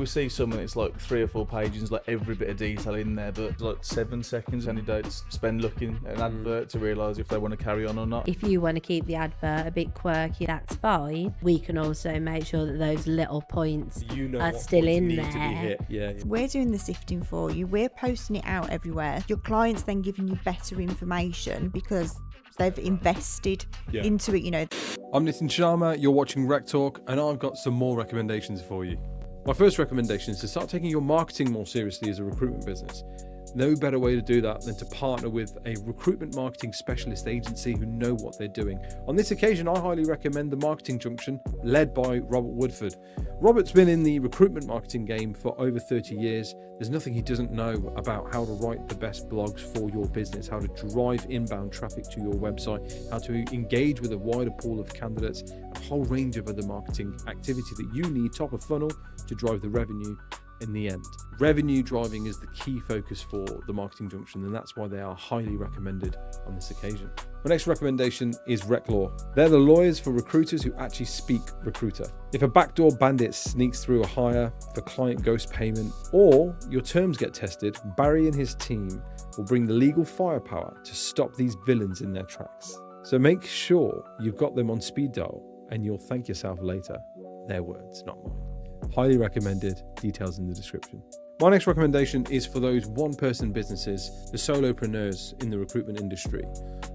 We see some and it's like 3 or 4 pages, like every bit of detail in there, but like 7 seconds candidates spend looking at an advert to realise if they want to carry on or not. If you want to keep the advert a bit quirky, that's fine. We can also make sure that those little points are still in there. Yeah. We're doing the sifting for you. We're posting it out everywhere. Your client's then giving you better information because they've invested into it, you know. I'm Nitin Sharma, you're watching RecTalk, and I've got some more recommendations for you. My first recommendation is to start taking your marketing more seriously as a recruitment business. No better way to do that than to partner with a recruitment marketing specialist agency who know what they're doing. On this occasion, I highly recommend the Marketing Junction, led by Robert Woodford. Robert's been in the recruitment marketing game for over 30 years. There's nothing he doesn't know about how to write the best blogs for your business, how to drive inbound traffic to your website, how to engage with a wider pool of candidates, a whole range of other marketing activity that you need top of funnel to drive the revenue in the end. Revenue driving is the key focus for the Marketing Junction, and that's why they are highly recommended on this occasion. My next recommendation is RecLaw. They're the lawyers for recruiters who actually speak recruiter. If a backdoor bandit sneaks through a hire for client ghost payment, or your terms get tested, Barry and his team will bring the legal firepower to stop these villains in their tracks. So make sure you've got them on speed dial, and you'll thank yourself later. Their words, not mine. Highly recommended, details in the description. My next recommendation is for those one-person businesses, the solopreneurs in the recruitment industry.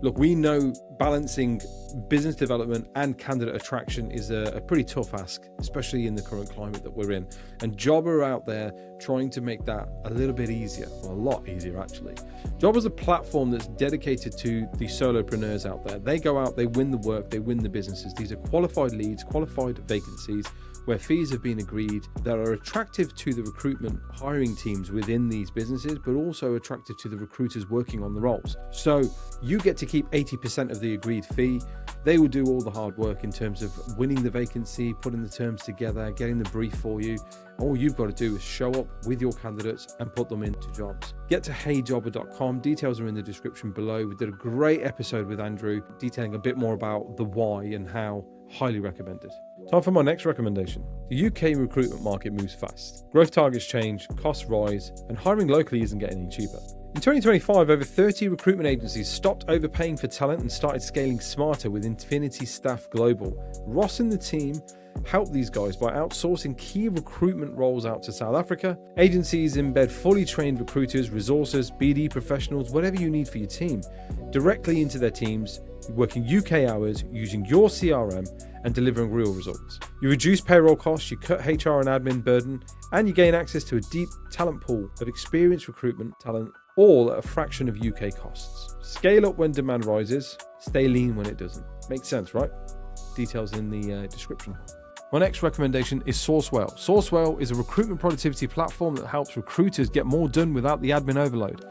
Look, we know balancing business development and candidate attraction is a pretty tough ask, especially in the current climate that we're in. And Job are out there trying to make that a little bit easier, well, a lot easier actually. Job is a platform that's dedicated to the solopreneurs out there. They go out, they win the work, they win the businesses. These are qualified leads, qualified vacancies, where fees have been agreed that are attractive to the recruitment hiring teams within these businesses, but also attractive to the recruiters working on the roles. So you get to keep 80% of the agreed fee. They will do all the hard work in terms of winning the vacancy, putting the terms together, getting the brief for you. All you've got to do is show up with your candidates and put them into jobs. Get to heyjobber.com. Details are in the description below. We did a great episode with Andrew detailing a bit more about the why and how. Highly recommended. Time for my next recommendation. The UK recruitment market moves fast. Growth targets change, costs rise, and hiring locally isn't getting any cheaper. In 2025, over 30 recruitment agencies stopped overpaying for talent and started scaling smarter with Infinity Staff Global. Ross and the team help these guys by outsourcing key recruitment roles out to South Africa. Agencies embed fully trained recruiters, resources, BD professionals, whatever you need for your team, directly into their teams, working UK hours, using your CRM and delivering real results. You reduce payroll costs, you cut HR and admin burden, and you gain access to a deep talent pool of experienced recruitment talent, all at a fraction of UK costs. Scale up when demand rises, stay lean when it doesn't. Makes sense, right? Details in the description. My next recommendation is Sourcewell. Sourcewell is a recruitment productivity platform that helps recruiters get more done without the admin overload.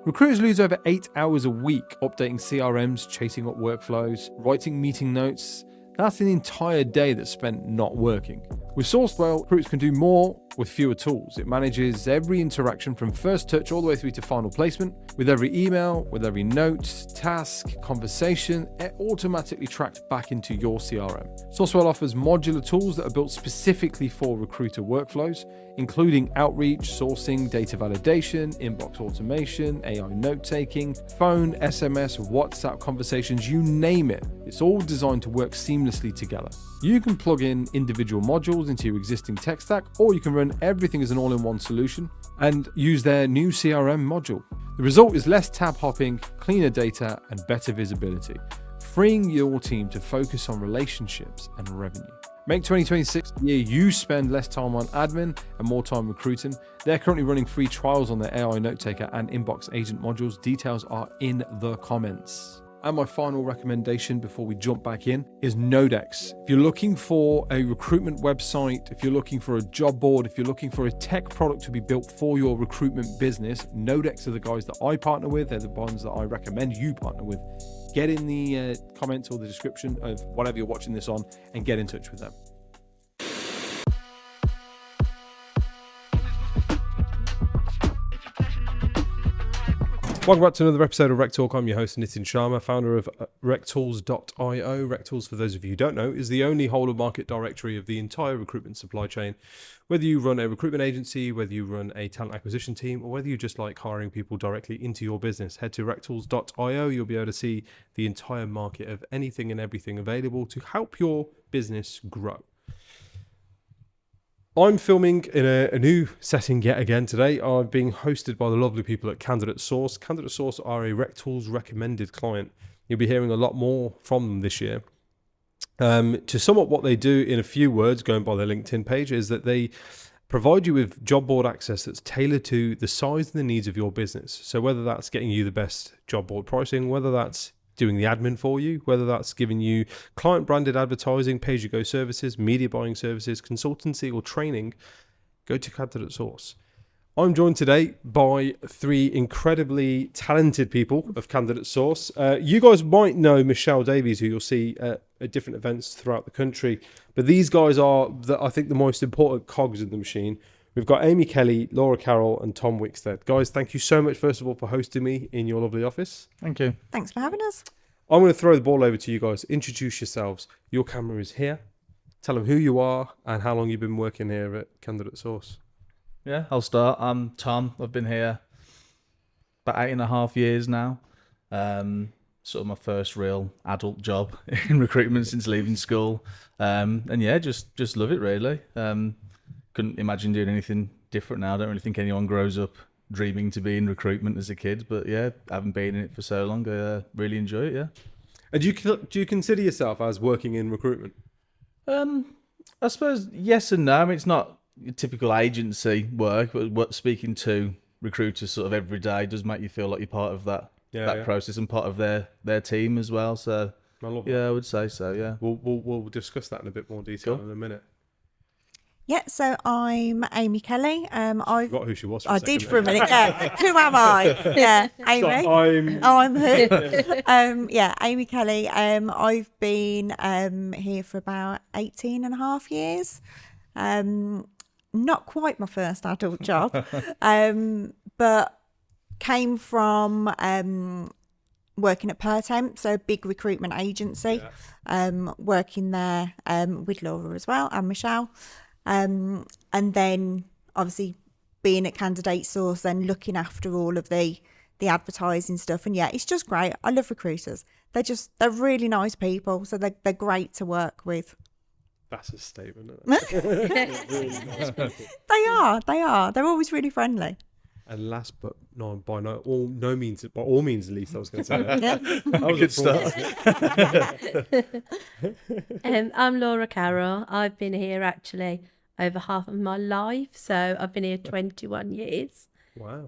Recruiters lose over 8 hours a week updating CRMs, chasing up workflows, writing meeting notes. That's an entire day that's spent not working. With Sourcewell, recruiters can do more with fewer tools. It manages every interaction from first touch all the way through to final placement. With every email, with every note, task, conversation, it automatically tracked back into your CRM. Sourcewell offers modular tools that are built specifically for recruiter workflows, including outreach, sourcing, data validation, inbox automation, AI note-taking, phone, SMS, WhatsApp conversations, you name it. It's all designed to work seamlessly together. You can plug in individual modules into your existing tech stack, or you can run everything as an all-in-one solution and use their new CRM module. The result is less tab hopping, cleaner data, and better visibility, freeing your team to focus on relationships and revenue. Make 2026 the year you spend less time on admin and more time recruiting. They're currently running free trials on their AI note taker and inbox agent modules. Details are in the comments. And my final recommendation before we jump back in is Nodex. If you're looking for a recruitment website, if you're looking for a job board, if you're looking for a tech product to be built for your recruitment business, Nodex are the guys that I partner with. They're the ones that I recommend you partner with. Get in the comments or the description of whatever you're watching this on and get in touch with them. Welcome back to another episode of RecTalk. I'm your host, Nitin Sharma, founder of RecTools.io. RecTools, for those of you who don't know, is the only whole-of-market directory of the entire recruitment supply chain. Whether you run a recruitment agency, whether you run a talent acquisition team, or whether you just like hiring people directly into your business, head to RecTools.io. You'll be able to see the entire market of anything and everything available to help your business grow. I'm filming in a new setting yet again today. I'm being hosted by the lovely people at Candidate Source. Candidate Source are a RecTools recommended client. You'll be hearing a lot more from them this year. To sum up what they do in a few words, going by their LinkedIn page, is that they provide you with job board access that's tailored to the size and the needs of your business. So whether that's getting you the best job board pricing, whether that's doing the admin for you, whether that's giving you client branded advertising, pay-as-you-go services, media buying services, consultancy or training, go to Candidate Source. I'm joined today by three incredibly talented people of Candidate Source. You guys might know Michelle Davies, who you'll see at different events throughout the country, but these guys are, I think, the most important cogs in the machine. We've got Amy Kelly, Laura Carroll, and Tom Wickstead. Guys, thank you so much, first of all, for hosting me in your lovely office. Thank you. Thanks for having us. I'm going to throw the ball over to you guys. Introduce yourselves. Your camera is here. Tell them who you are and how long you've been working here at Candidate Source. Yeah, I'll start. I'm Tom. I've been here about 8.5 years now. Sort of my first real adult job in recruitment since leaving school. And yeah, just love it, really. Couldn't imagine doing anything different now. I don't really think anyone grows up dreaming to be in recruitment as a kid, but yeah, having been in it for so long, I really enjoy it. Yeah. And do you consider yourself as working in recruitment? I suppose yes and no. I mean, it's not typical agency work, but what speaking to recruiters sort of every day does make you feel like you're part of that process and part of their team as well. So I love I would say so. Yeah. We'll discuss that in a bit more detail in a minute. Yeah, so I'm Amy Kelly. I forgot who she was. I did for a minute. Yeah. Who am I? Yeah, Amy. So I'm who? Yeah, Amy Kelly. I've been here for about 18.5 years. Not quite my first adult job, but came from working at Pertemp, so a big recruitment agency. Working there with Laura as well and Michelle. And then obviously being at Candidate Source, then looking after all of the advertising stuff. And yeah, it's just great. I love recruiters. They're really nice people. So they're great to work with. That's a statement, isn't it? Really nice people. They are. They're always really friendly. And last but by all means at least, I was going to say that. That was a good start. I'm Laura Carroll. I've been here actually over half of my life, so I've been here 21 years. Wow.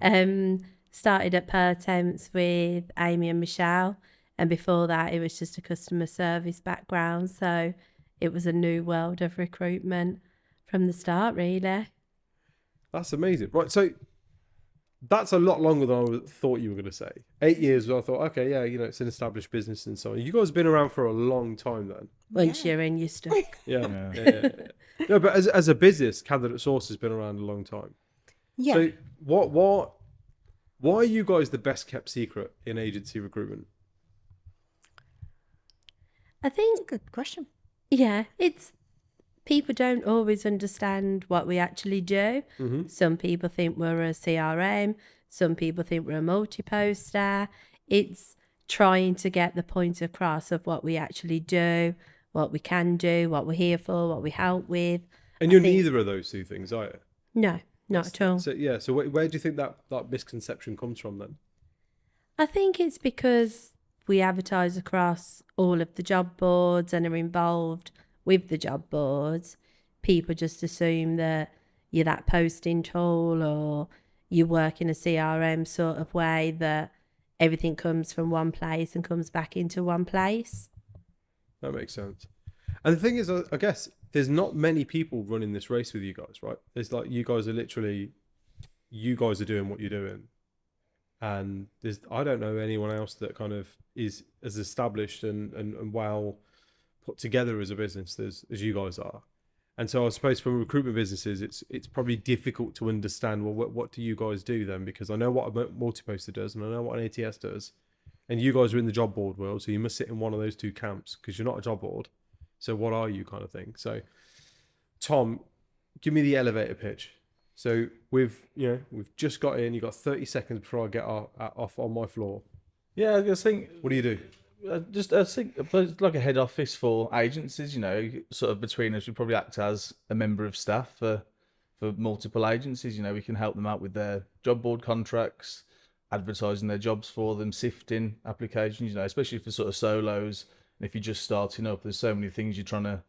Started at Pertemps with Amy and Michelle, and before that it was just a customer service background, so it was a new world of recruitment from the start, really. That's amazing. Right, so that's a lot longer than I thought you were going to say. 8 years, I thought, okay, yeah, it's an established business and so on. You guys have been around for a long time then. Once you're in, you're stuck. Yeah. No, but as a business, Candidate Source has been around a long time. Yeah. So why are you guys the best kept secret in agency recruitment? I think, Good question. yeah, it's people don't always understand what we actually do. Mm-hmm. Some people think we're a CRM. Some people think we're a multiposter. It's trying to get the point across of what we actually do, what we can do, what we're here for, what we help with. And you're neither of those two things, are you? No, not at all. So yeah. So where do you think that misconception comes from then? I think it's because we advertise across all of the job boards and are involved with the job boards. People just assume that you're that posting tool or you work in a CRM sort of way, that everything comes from one place and comes back into one place. That makes sense. And the thing is, I guess there's not many people running this race with you guys, right? There's you guys are doing what you're doing. And I don't know anyone else that kind of is as established and well put together as a business as you guys are. And so I suppose from recruitment businesses, it's probably difficult to understand, well, what do you guys do then? Because I know what a multiposter does and I know what an ATS does. And you guys are in the job board world, so you must sit in one of those two camps because you're not a job board. So what are you, kind of thing? So Tom, give me the elevator pitch. So we've just got in. You've got 30 seconds before I get off on my floor. Yeah, I just think. What do you do? I think it's like a head office for agencies. Sort of between us, we probably act as a member of staff for multiple agencies. We can help them out with their job board contracts, advertising their jobs for them, sifting applications. Especially for sort of solos. And if you're just starting up, there's so many things you're trying to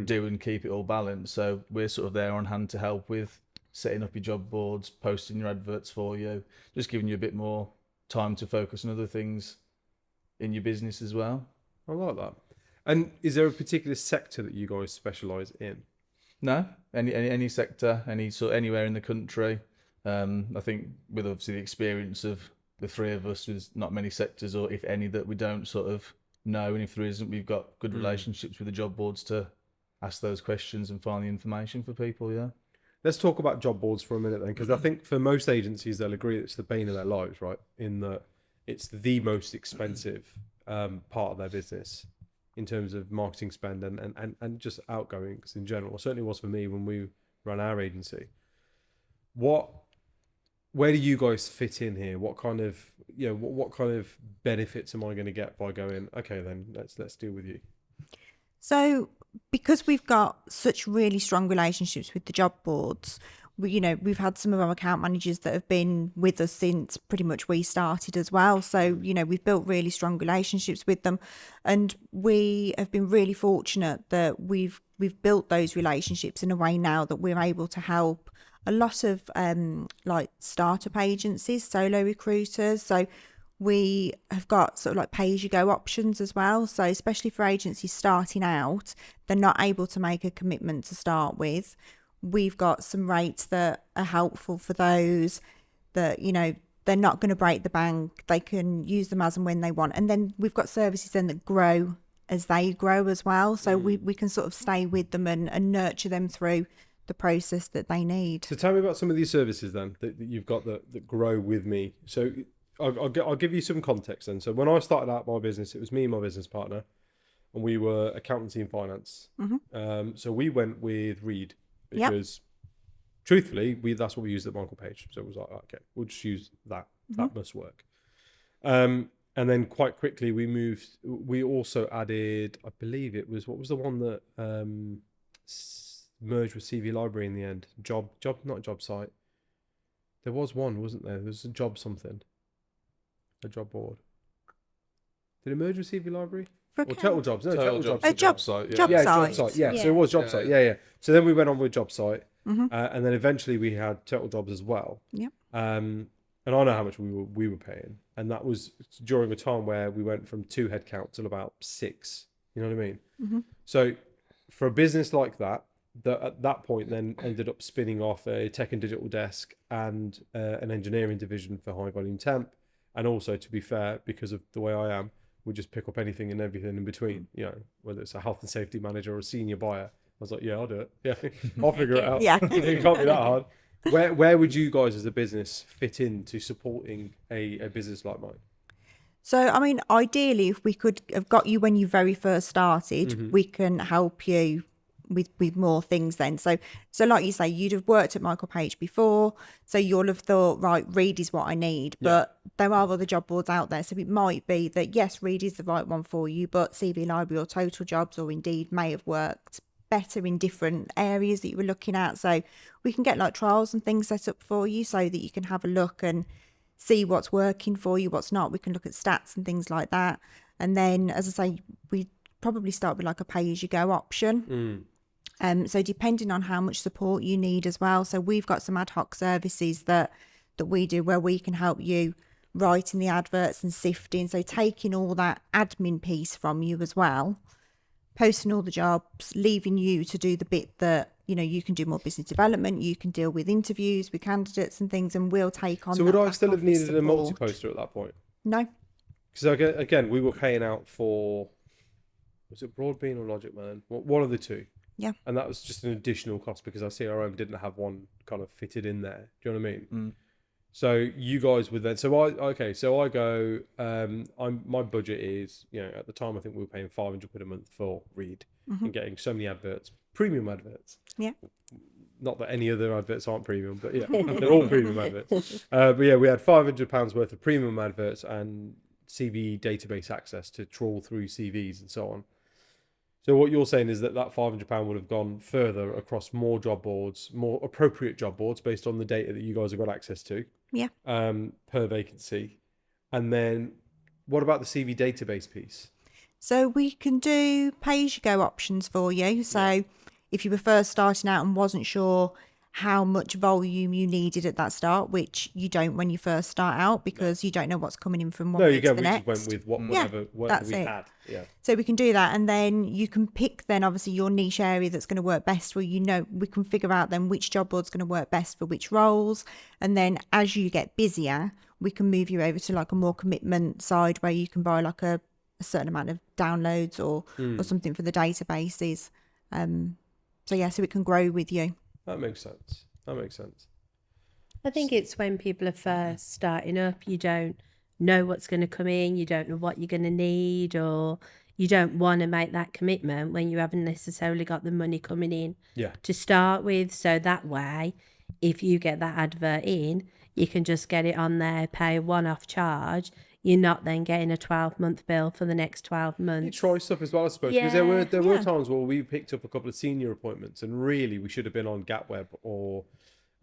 do and keep it all balanced. So we're sort of there on hand to help with setting up your job boards, posting your adverts for you, just giving you a bit more time to focus on other things in your business as well. I like that. And is there a particular sector that you guys specialise in? No, any sector, anywhere in the country. I think with obviously the experience of the three of us, there's not many sectors, or if any, that we don't sort of know. And if there isn't, we've got good relationships with the job boards to ask those questions and find the information for people. Yeah. Let's talk about job boards for a minute then, because I think for most agencies, they'll agree it's the bane of their lives, right? In that it's the most expensive part of their business in terms of marketing spend and just outgoings in general. It certainly was for me when we ran our agency. Where do you guys fit in here? What kind of what kind of benefits am I going to get by going, okay, then let's deal with you? So because we've got such really strong relationships with the job boards, we've had some of our account managers that have been with us since pretty much we started as well. So, we've built really strong relationships with them, and we have been really fortunate that we've built those relationships in a way now that we're able to help a lot of like startup agencies, solo recruiters. So we have got sort of like pay-as-you-go options as well. So especially for agencies starting out, they're not able to make a commitment to start with. We've got some rates that are helpful for those that, they're not going to break the bank. They can use them as and when they want. And then we've got services then that grow as they grow as well. So we can sort of stay with them and nurture them through the process that they need. So tell me about some of these services then that you've got that grow with me. So I'll give you some context then. So when I started out my business, it was me and my business partner, and we were accountancy and finance. So we went with Reed because truthfully, that's what we used at Michael Page. So it was like, okay, we'll just use that. That must work. And then quite quickly we moved. We also added, I believe it was, what was the one that merged with CV Library in the end? Not job site. There was one, wasn't there? There was a job something. A job board. Did it merge with CV Library? Or Total Jobs? No, Total Jobs. A job site. Job site. Yeah, so it was job site. Yeah. So then we went on with job site, and then eventually we had Total Jobs as well. Yep. And I know how much we were paying, and that was during a time where we went from 2 headcount to about 6. You know what I mean? So for a business like that at that point then ended up spinning off a tech and digital desk and an engineering division for high volume temp. And also, to be fair, because of the way I am, we just pick up anything and everything in between, whether it's a health and safety manager or a senior buyer. I was like, yeah, I'll do it. Yeah, I'll figure it out. Yeah. It can't be that hard. Where would you guys as a business fit into supporting a business like mine? So, I mean, ideally, if we could have got you when you very first started, we can help you with more things then. So like you say, you'd have worked at Michael Page before, so you'll have thought, right, Reed is what I need. But there are other job boards out there, so it might be that yes, Reed is the right one for you, but CV Library or Total Jobs or Indeed may have worked better in different areas that you were looking at. So we can get like trials and things set up for you so that you can have a look and see what's working for you, what's not. We can look at stats and things like that. And then, as I say, we probably start with like a pay-as-you-go option. So depending on how much support you need as well. So we've got some ad hoc services that we do where we can help you writing the adverts and sifting. So taking all that admin piece from you as well, posting all the jobs, leaving you to do the bit that, you can do more business development, you can deal with interviews with candidates and things, and we'll take on. So would I still have needed a multi-poster at that point? No. Because again, we were paying out for, was it Broadbean or Logic Man? One of the two. Yeah. And that was just an additional cost because our CRM didn't have one kind of fitted in there. Do you know what I mean? So you guys would then, so I go, my budget is, at the time I think we were paying 500 quid a month for Read and getting so many adverts, premium adverts. Yeah. Not that any other adverts aren't premium, but yeah, they're all premium adverts. But yeah, we had £500 worth of premium adverts and CV database access to trawl through CVs and so on. So what you're saying is that £500 would have gone further across more job boards, more appropriate job boards based on the data that you guys have got access to. Yeah. Per vacancy. And then what about the CV database piece? So we can do pay-as-you-go options for you. So if you were first starting out and wasn't sure how much volume you needed at that start, which you don't when you first start out because you don't know what's coming in from one week to the next. We just went with whatever we had. Yeah. So we can do that, and then you can pick then obviously your niche area that's going to work best for you. We can figure out then which job board's going to work best for which roles, and then as you get busier, we can move you over to like a more commitment side where you can buy like a certain amount of downloads or something for the databases. So it can grow with you. That makes sense. I think it's when people are first starting up, you don't know what's going to come in, you don't know what you're going to need, or you don't want to make that commitment when you haven't necessarily got the money coming in to start with. So that way, if you get that advert in, you can just get it on there, pay a one-off charge. You're not then getting a 12-month bill for the next 12 months. You try stuff as well, I suppose, because there were times where we picked up a couple of senior appointments, and really we should have been on GapWeb or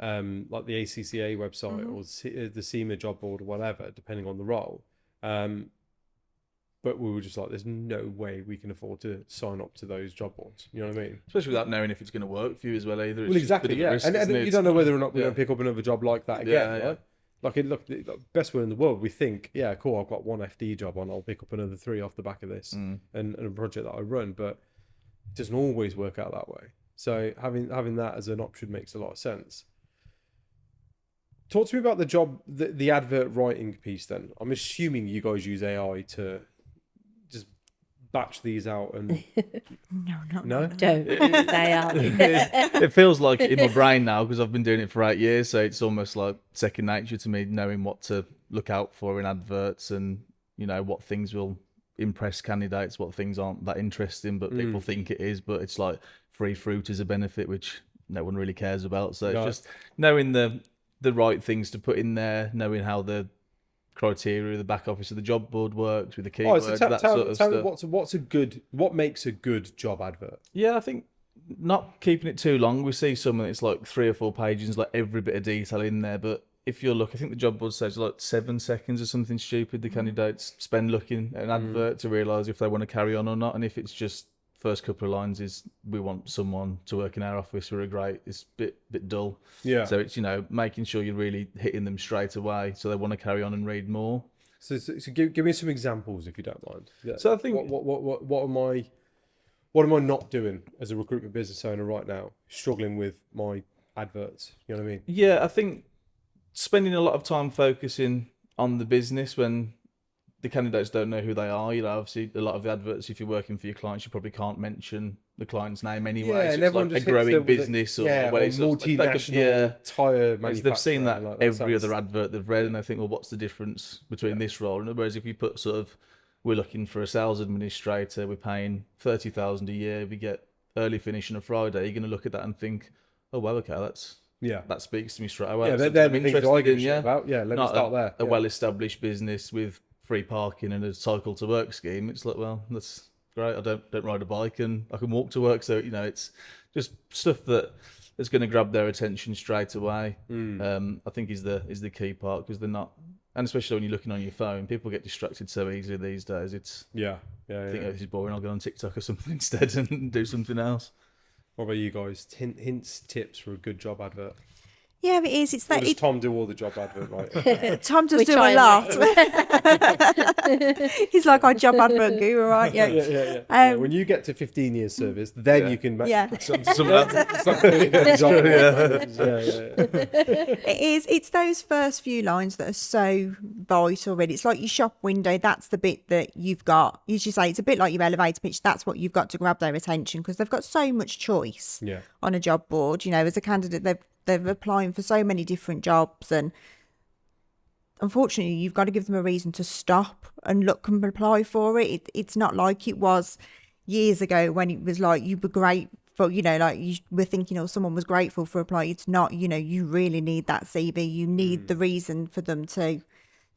like the ACCA website or the SEMA job board or whatever, depending on the role. But we were just like, there's no way we can afford to sign up to those job boards. You know what I mean? Especially without knowing if it's going to work for you as well either. Well, exactly, yeah. And you don't know whether or not we're going to pick up another job like that again, right? Like, best way in the world, we think, yeah, cool, I've got one FD job on, I'll pick up another 3 off the back of this and a project that I run, but it doesn't always work out that way. So having that as an option makes a lot of sense. Talk to me about the advert writing piece then. I'm assuming you guys use AI to just batch these out and... No? Don't say out. It feels like in my brain now because I've been doing it for 8 years, so it's almost like second nature to me, knowing what to look out for in adverts and what things will impress candidates, what things aren't that interesting but people think it is, but it's like free fruit is a benefit which no one really cares about. So it's just knowing the right things to put in there, knowing how the criteria, the back office of the job board works with the keywords, that sort of stuff. What makes a good job advert? Yeah, I think not keeping it too long. We see some that's like 3 or 4 pages, like every bit of detail in there. But if you look, I think the job board says like 7 seconds or something stupid the candidates spend looking at an advert to realise if they want to carry on or not. And if it's just first couple of lines is we want someone to work in our office, we're great, it's a bit dull. Yeah. So it's making sure you're really hitting them straight away so they want to carry on and read more. So give me some examples if you don't mind. Yeah. So I think what am I not doing as a recruitment business owner right now? Struggling with my adverts. You know what I mean? Yeah, I think spending a lot of time focusing on the business when the candidates don't know who they are. Obviously, a lot of the adverts, if you're working for your clients, you probably can't mention the client's name anyway. Yeah, so and it's like a growing business or multinational tire manufacturer. They've seen that every other advert they've read, and they think, well, what's the difference between this role? And whereas if you put sort of, we're looking for a sales administrator, we're paying $30,000 a year, we get early finish on a Friday, you're going to look at that and think, oh, well, okay, that speaks to me straight away. Yeah, they're the things I give a shit about. Yeah, let me start there. A well-established business with free parking and a cycle to work scheme. It's like, well, that's great. I don't ride a bike and I can walk to work. So it's just stuff that's going to grab their attention straight away. I think is the key part because they're not, and especially when you're looking on your phone, people get distracted so easily these days. It's I think this is boring. I'll go on TikTok or something instead and do something else. What about you guys? Hints, tips for a good job advert? Yeah, it is. It's Or that does Tom do all the job advert, right? Tom does We do try a lot. and He's like our job advert guru, right? Yeah. Yeah. When you get to 15 years service, then you can Yeah. Some else. It is. It's those first few lines that are so vital, really. It's like your shop window. That's the bit that you've got. You should say it's a bit like your elevator pitch. That's what you've got to grab their attention because they've got so much choice on a job board. You know, as a candidate, they're applying for so many different jobs, and unfortunately, you've got to give them a reason to stop and look and apply for it. It's not like it was years ago when it was like you were grateful, you know, like you were thinking, oh, someone was grateful for applying. It's not, you know, you really need that CV. You need the reason for them to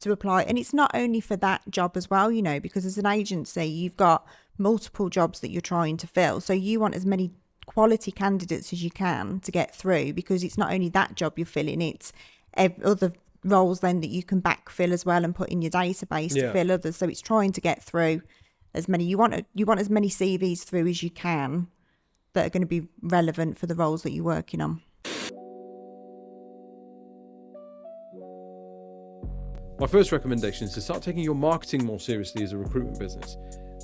apply. And it's not only for that job as well, you know, because as an agency, you've got multiple jobs that you're trying to fill. So you want as many quality candidates as you can to get through, because it's not only that job you're filling, it's other roles then that you can backfill as well and put in your database to fill others. So it's trying to get through as many. You want as many CVs through as you can that are going to be relevant for the roles that you're working on. My first recommendation is to start taking your marketing more seriously as a recruitment business.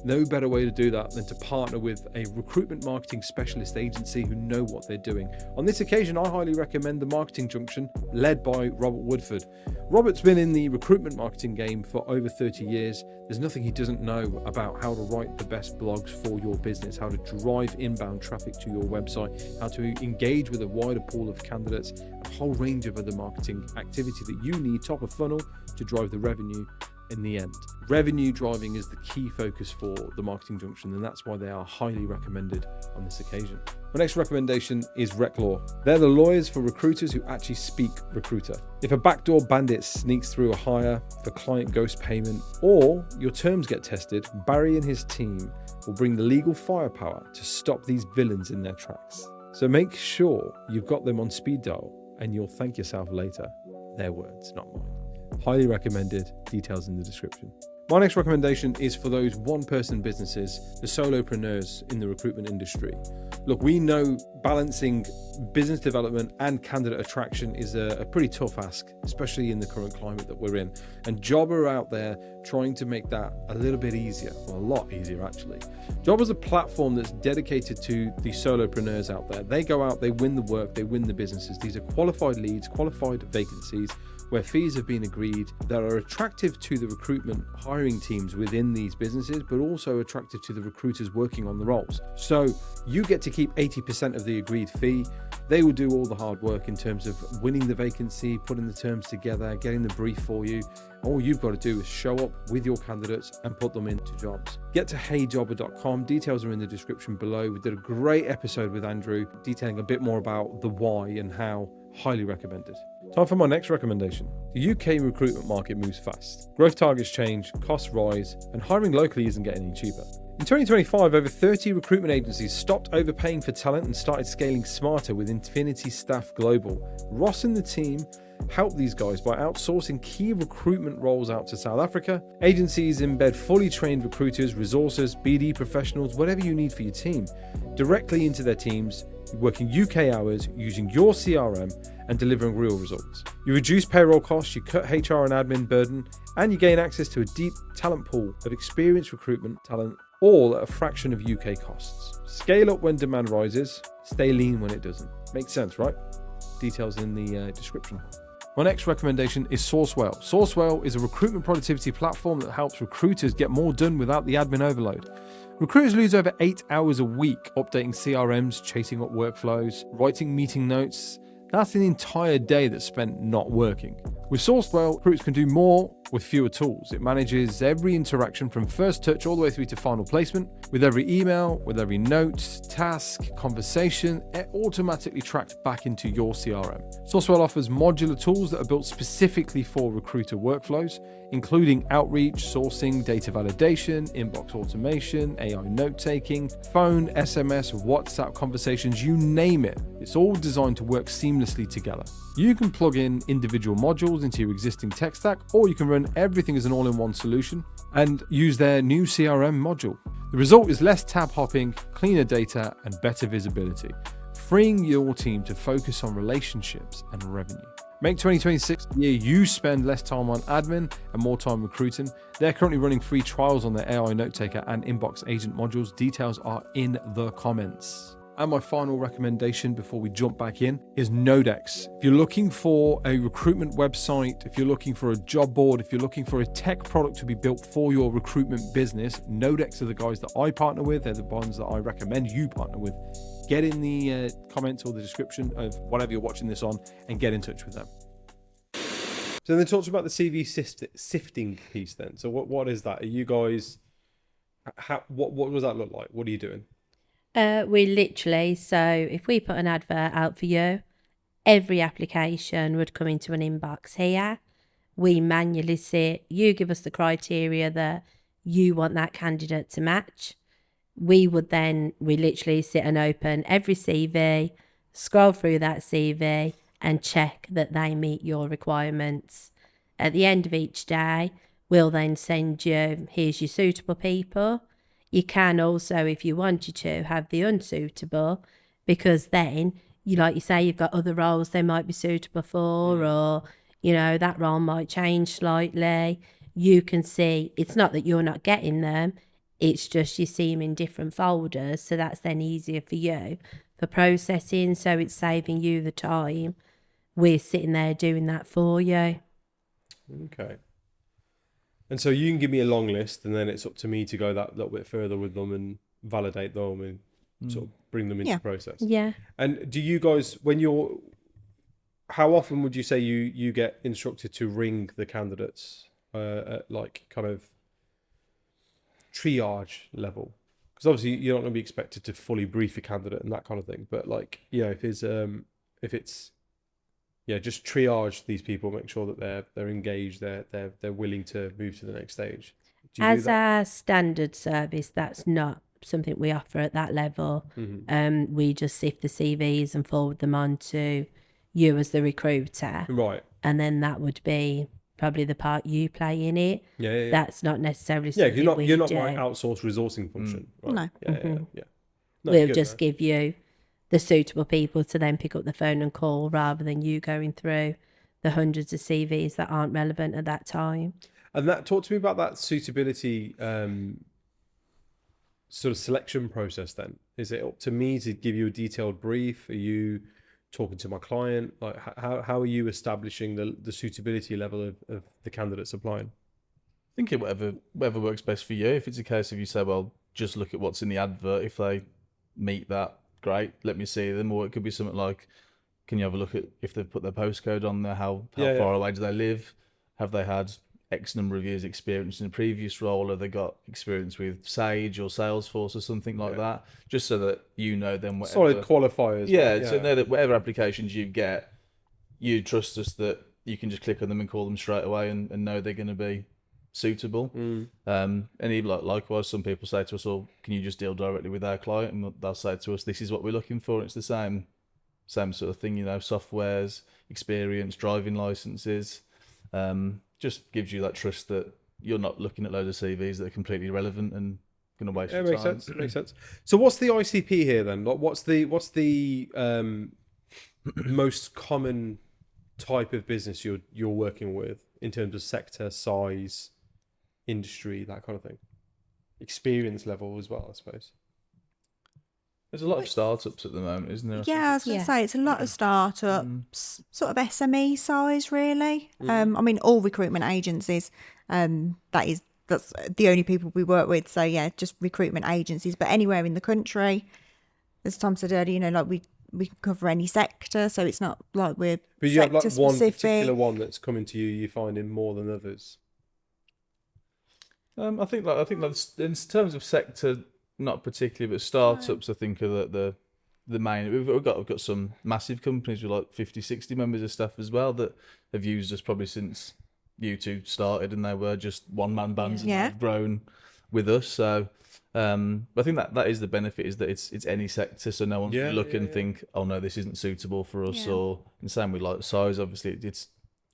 No better way to do that than to partner with a recruitment marketing specialist agency who know what they're doing. On this occasion, I highly recommend the Marketing Junction, led by Robert Woodford. Robert's been in the recruitment marketing game for over 30 years. There's nothing he doesn't know about how to write the best blogs for your business, how to drive inbound traffic to your website, how to engage with a wider pool of candidates, a whole range of other marketing activity that you need top of funnel to drive the revenue in the end. Revenue driving is the key focus for the Marketing Junction, and that's why they are highly recommended on this occasion. My next recommendation is RecLaw. They're the lawyers for recruiters who actually speak recruiter. If a backdoor bandit sneaks through a hire, if a client ghost payment, or your terms get tested, Barry and his team will bring the legal firepower to stop these villains in their tracks. So make sure you've got them on speed dial, and you'll thank yourself later. Their words, not mine. Highly recommended, details in the description. My next recommendation is for those one-person businesses, the solopreneurs in the recruitment industry. Look, we know balancing business development and candidate attraction is a pretty tough ask, especially in the current climate that we're in. And Job are out there trying to make that a little bit easier, well, a lot easier actually. Job is a platform that's dedicated to the solopreneurs out there. They go out, they win the work, they win the businesses. These are qualified leads, qualified vacancies, where fees have been agreed that are attractive to the recruitment hiring teams within these businesses, but also attractive to the recruiters working on the roles. So you get to keep 80% of the agreed fee. They will do all the hard work in terms of winning the vacancy, putting the terms together, getting the brief for you. All you've got to do is show up with your candidates and put them into jobs. Get to heyjobber.com. Details are in the description below. We did a great episode with Andrew detailing a bit more about the why and how. Highly recommended. Time for my next recommendation. The UK recruitment market moves fast. Growth targets change, costs rise, and hiring locally isn't getting any cheaper. In 2025, over 30 recruitment agencies stopped overpaying for talent and started scaling smarter with Infinity Staff Global. Ross and the team help these guys by outsourcing key recruitment roles out to South Africa. Agencies embed fully trained recruiters, resources, BD professionals, whatever you need for your team, directly into their teams, working UK hours, using your CRM and delivering real results. You reduce payroll costs, you cut HR and admin burden, and you gain access to a deep talent pool of experienced recruitment talent, all at a fraction of UK costs. Scale up when demand rises, stay lean when it doesn't. Makes sense, right? Details in the description. My next recommendation is Sourcewell. Sourcewell is a recruitment productivity platform that helps recruiters get more done without the admin overload. Recruiters lose over 8 hours a week updating CRMs, chasing up workflows, writing meeting notes. That's an entire day that's spent not working. With Sourcewell, recruiters can do more with fewer tools. It manages every interaction from first touch all the way through to final placement. With every email, with every note, task, conversation, it automatically tracks back into your CRM. Sourcewell offers modular tools that are built specifically for recruiter workflows, including outreach, sourcing, data validation, inbox automation, AI note-taking, phone, SMS, WhatsApp conversations, you name it. It's all designed to work seamlessly together. You can plug in individual modules into your existing tech stack, or you can run everything as an all-in-one solution and use their new CRM module. The result is less tab hopping, cleaner data, and better visibility. freeing your team to focus on relationships and revenue. Make 2026 the year you spend less time on admin and more time recruiting. They're currently running free trials on their AI note taker and inbox agent modules. Details are in the comments. And my final recommendation before we jump back in is Nodex. If you're looking for a recruitment website, if you're looking for a job board, if you're looking for a tech product to be built for your recruitment business, Nodex are the guys that I partner with. They're the ones that I recommend you partner with. Get in the comments or the description of whatever you're watching this on and get in touch with them. So then talk about the CV sifting piece then. So what is that? Are you guys, what does that look like? What are you doing? We literally, so if we put an advert out for you, every application would come into an inbox here. We manually sit, you give us the criteria that you want that candidate to match. We literally sit and open every CV, scroll through that CV and check that they meet your requirements. At the end of each day, we'll then send you, here's your suitable people. You can also, if you wanted to, have the unsuitable, because then, like you say, you've got other roles they might be suitable for, or, that role might change slightly. You can see, it's not that you're not getting them, it's just you see them in different folders, so that's then easier for you for processing, so it's saving you the time. We're sitting there doing that for you. Okay. And so you can give me a long list, and then it's up to me to go that little bit further with them and validate them and sort of bring them into the process. Yeah. And do you guys, how often would you say you get instructed to ring the candidates at like kind of triage level? Because obviously you're not going to be expected to fully brief a candidate and that kind of thing. But like, if it's just triage these people, make sure that they're engaged, they're willing to move to the next stage. As our standard service, that's not something we offer at that level. Mm-hmm. We just sift the CVs and forward them on to you as the recruiter. Right. And then that would be probably the part you play in it. Yeah. That's not necessarily something you're not do. my outsourced resourcing function. Right? No. Yeah. No, We'll good, just give you the suitable people to then pick up the phone and call, rather than you going through the hundreds of CVs that aren't relevant at that time. And talk to me about that suitability sort of selection process then. Is it up to me to give you a detailed brief? Are you talking to my client? Like how are you establishing the suitability level of the candidates applying? I think whatever works best for you. If it's a case of you say, well, just look at what's in the advert. If they meet that, great, let me see them. Or it could be something like, can you have a look at if they've put their postcode on there? How far away do they live? Have they had X number of years experience in a previous role? Have they got experience with Sage or Salesforce or something like that? Just so that then whatever. Solid qualifiers. Yeah, so know that whatever applications you get, you trust us that you can just click on them and call them straight away and know they're going to be suitable. And even likewise, some people say to us, "Oh, can you just deal directly with our client?" And they'll say to us, "This is what we're looking for." And it's the same sort of thing, softwares, experience, driving licenses. Just gives you that trust that you're not looking at loads of CVs that are completely irrelevant and going to waste your time. Makes sense. So what's the ICP here then? What's the most common type of business you're working with in terms of sector, size, industry, that kind of thing? Experience level as well, I suppose. There's a lot of startups at the moment, isn't there? Yeah, I was going to say, it's a lot of startups, sort of SME size, really. I mean, all recruitment agencies, that's the only people we work with. So, yeah, just recruitment agencies. But anywhere in the country, as Tom said earlier, like we can cover any sector. So it's not like we're But you have like one specific. particular one that's coming to you finding more than others? I think in terms of sector, not particularly, but startups, I think, are the main. We've got some massive companies with like 50, 60 members of staff as well that have used us probably since you two started, and they were just one-man bands and have grown with us. So I think that is the benefit, is that it's any sector, so no one's look and think, oh no, this isn't suitable for us. Or and same with like size, obviously it's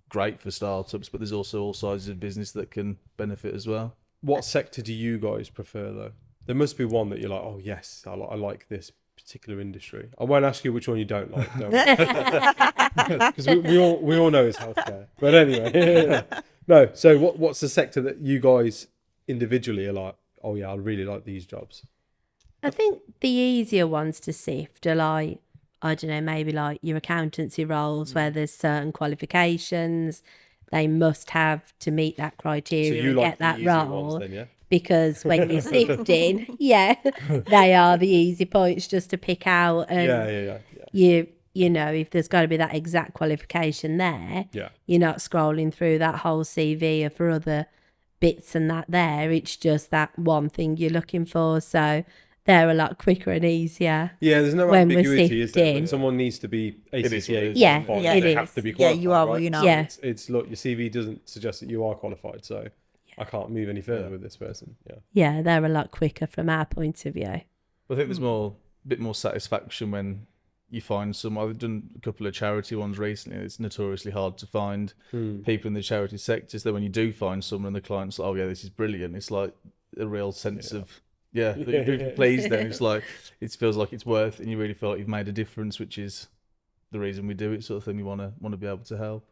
great for startups, but there's also all sizes of business that can benefit as well. What sector do you guys prefer though? There must be one that you're like, oh yes, I like this particular industry. I won't ask you which one you don't like, because we all know it's healthcare. But anyway, no. So what's the sector that you guys individually are like? Oh yeah, I really like these jobs. I think the easier ones to sift are like, I don't know, maybe like your accountancy roles where there's certain qualifications they must have to meet that So criteria you and like get the that easier role. ones then, yeah? Because when you're sifting, they are the easy points just to pick out. And Yeah. you know, if there's got to be that exact qualification there, Yeah. you're not scrolling through that whole CV or for other bits and that there. It's just that one thing you're looking for. So they're a lot quicker and easier. Yeah, there's no When we're ambiguity, is there? When sifting. someone needs to be is what it ACCA is. Yeah, qualified, yeah, they it have is. to be Yeah, qualified. you are right? or you're not. Yeah. It's look, your CV doesn't suggest that you are qualified, so I can't move any further with this person. Yeah. Yeah, they're a lot quicker from our point of view. I think there's a bit more satisfaction when you find some. I've done a couple of charity ones recently. It's notoriously hard to find people in the charity sectors. That when you do find someone and the client's like, oh yeah, this is brilliant. It's like a real sense of that you're pleased. Then it's like it feels like it's worth, and you really feel like you've made a difference, which is the reason we do it. Sort of thing. You want to be able to help.